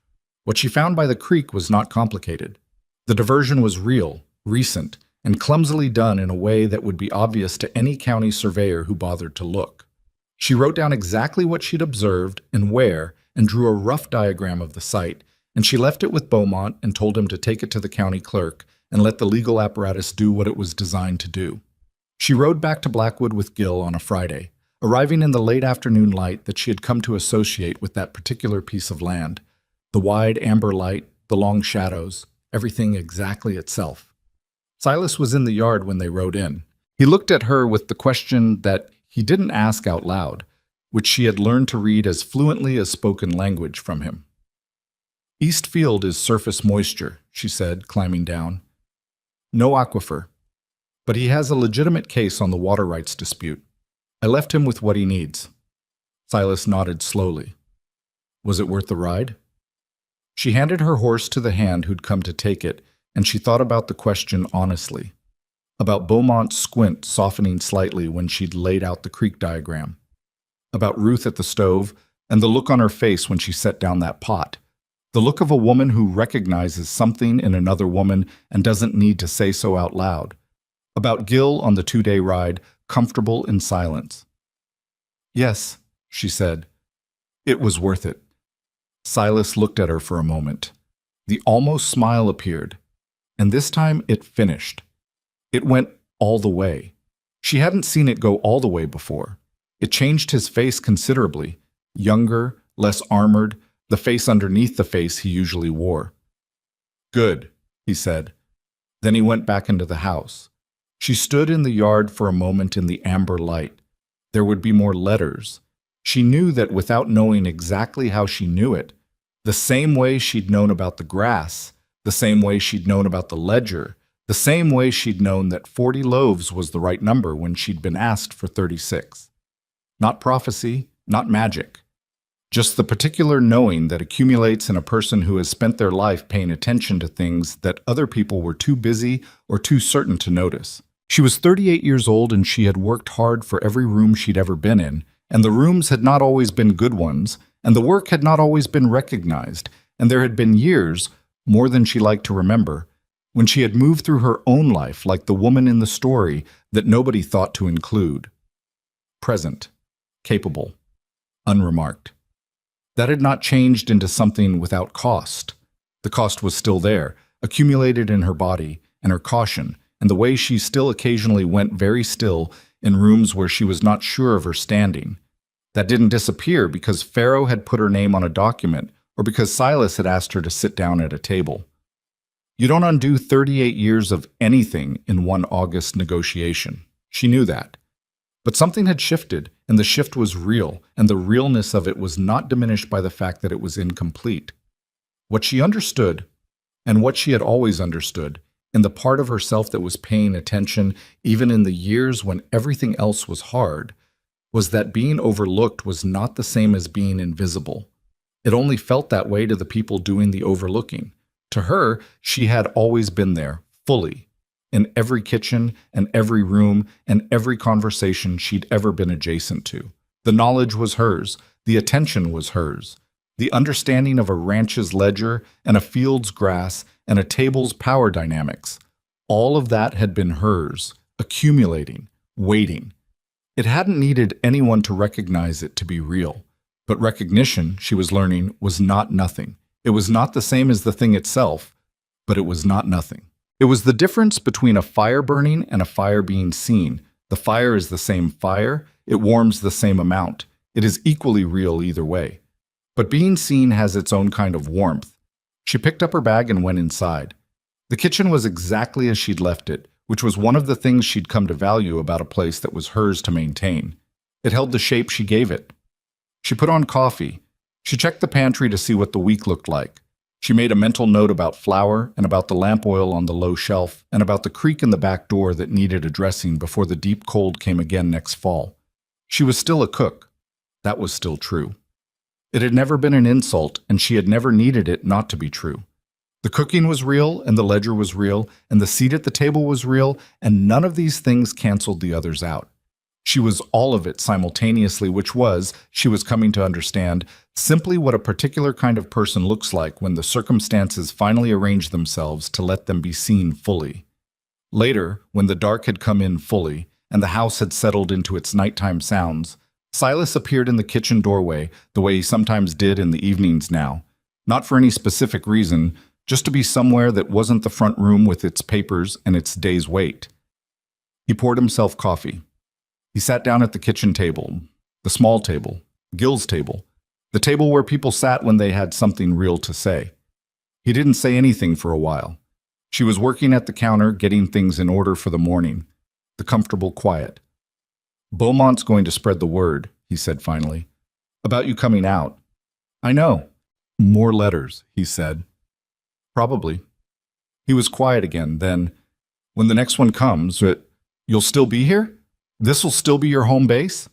[SPEAKER 1] What she found by the creek was not complicated. The diversion was real, recent, and clumsily done in a way that would be obvious to any county surveyor who bothered to look. She wrote down exactly what she'd observed and where, and drew a rough diagram of the site, and she left it with Beaumont and told him to take it to the county clerk and let the legal apparatus do what it was designed to do. She rode back to Blackwood with Gil on a Friday, arriving in the late afternoon light that she had come to associate with that particular piece of land. The wide amber light, the long shadows, everything exactly itself. Silas was in the yard when they rode in. He looked at her with the question that he didn't ask out loud, which she had learned to read as fluently as spoken language from him. "East Field is surface moisture," she said, climbing down. "No aquifer. But he has a legitimate case on the water rights dispute. I left him with what he needs." Silas nodded slowly. "Was it worth the ride?" She handed her horse to the hand who'd come to take it, and she thought about the question honestly. About Beaumont's squint softening slightly when she'd laid out the creek diagram. About Ruth at the stove, and the look on her face when she set down that pot. The look of a woman who recognizes something in another woman and doesn't need to say so out loud. About Gil on the 2-day ride, comfortable in silence. Yes, she said. It was worth it. Silas looked at her for a moment. The almost smile appeared, and this time it finished. It went all the way. She hadn't seen it go all the way before. It changed his face considerably, younger, less armored, the face underneath the face he usually wore. Good, he said. Then he went back into the house. She stood in the yard for a moment in the amber light. There would be more letters. She knew that without knowing exactly how she knew it, the same way she'd known about the grass, the same way she'd known about the ledger, the same way she'd known that 40 loaves was the right number when she'd been asked for 36. Not prophecy, not magic. Just the particular knowing that accumulates in a person who has spent their life paying attention to things that other people were too busy or too certain to notice. She was 38 years old and she had worked hard for every room she'd ever been in, and the rooms had not always been good ones, and the work had not always been recognized, and there had been years, more than she liked to remember, when she had moved through her own life like the woman in the story that nobody thought to include. Present, capable, unremarked. That had not changed into something without cost. The cost was still there, accumulated in her body and her caution, and the way she still occasionally went very still in rooms where she was not sure of her standing. That didn't disappear because Pharaoh had put her name on a document or because Silas had asked her to sit down at a table. You don't undo 38 years of anything in one August negotiation. She knew that. But something had shifted, and the shift was real, and the realness of it was not diminished by the fact that it was incomplete. What she understood, and what she had always understood, in the part of herself that was paying attention even in the years when everything else was hard, was that being overlooked was not the same as being invisible. It only felt that way to the people doing the overlooking. To her, she had always been there, fully, in every kitchen and every room and every conversation she'd ever been adjacent to. The knowledge was hers, the attention was hers, the understanding of a ranch's ledger and a field's grass and a table's power dynamics. All of that had been hers, accumulating, waiting. It hadn't needed anyone to recognize it to be real. But recognition, she was learning, was not nothing. It was not the same as the thing itself, but it was not nothing. It was the difference between a fire burning and a fire being seen. The fire is the same fire. It warms the same amount. It is equally real either way. But being seen has its own kind of warmth. She picked up her bag and went inside. The kitchen was exactly as she'd left it, which was one of the things she'd come to value about a place that was hers to maintain. It held the shape she gave it. She put on coffee. She checked the pantry to see what the week looked like. She made a mental note about flour and about the lamp oil on the low shelf and about the creak in the back door that needed addressing before the deep cold came again next fall. She was still a cook. That was still true. It had never been an insult, and she had never needed it not to be true. The cooking was real, and the ledger was real, and the seat at the table was real, and none of these things canceled the others out. She was all of it simultaneously, which was, she was coming to understand, simply what a particular kind of person looks like when the circumstances finally arrange themselves to let them be seen fully. Later, when the dark had come in fully, and the house had settled into its nighttime sounds, Silas appeared in the kitchen doorway the way he sometimes did in the evenings now, not for any specific reason, just to be somewhere that wasn't the front room with its papers and its day's wait. He poured himself coffee. He sat down at the kitchen table, the small table, Gil's table, the table where people sat when they had something real to say. He didn't say anything for a while. She was working at the counter, getting things in order for the morning, the comfortable quiet. Beaumont's going to spread the word, he said finally, about you coming out. I know. More letters, he said. Probably. He was quiet again, then, when the next one comes, you'll still be here? This'll still be your home base?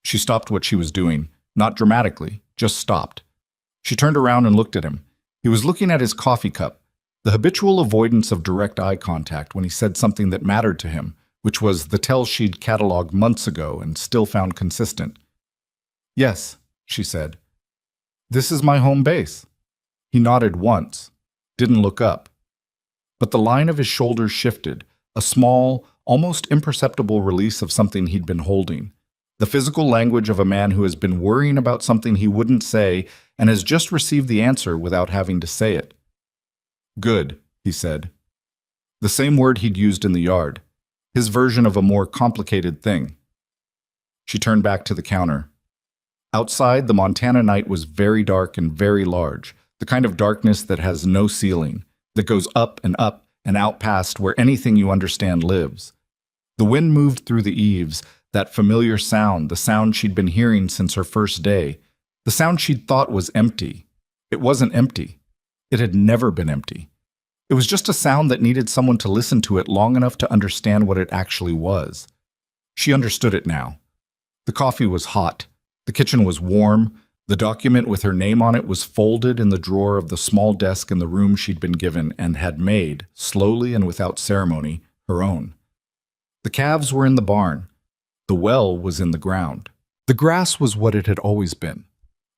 [SPEAKER 1] She stopped what she was doing, not dramatically, just stopped. She turned around and looked at him. He was looking at his coffee cup, the habitual avoidance of direct eye contact when he said something that mattered to him, which was the tell she'd cataloged months ago and still found consistent. Yes, she said. This is my home base. He nodded once, didn't look up. But the line of his shoulders shifted, a small, almost imperceptible release of something he'd been holding. The physical language of a man who has been worrying about something he wouldn't say and has just received the answer without having to say it. Good, he said. The same word he'd used in the yard. His version of a more complicated thing. She turned back to the counter. Outside, the Montana night was very dark and very large, the kind of darkness that has no ceiling, that goes up and out past where anything you understand lives. The wind moved through the eaves, that familiar sound, the sound she'd been hearing since her first day, the sound she'd thought was empty. It wasn't empty. It had never been empty. It was just a sound that needed someone to listen to it long enough to understand what it actually was. She understood it now. The coffee was hot. The kitchen was warm. The document with her name on it was folded in the drawer of the small desk in the room she'd been given and had made, slowly and without ceremony, her own. The calves were in the barn. The well was in the ground. The grass was what it had always been,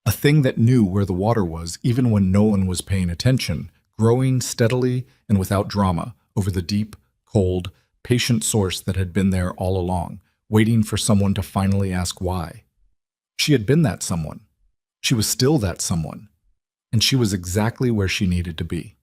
[SPEAKER 1] a thing that knew where the water was even when no one was paying attention, growing steadily and without drama over the deep, cold, patient source that had been there all along, waiting for someone to finally ask why. She had been that someone. She was still that someone. And she was exactly where she needed to be.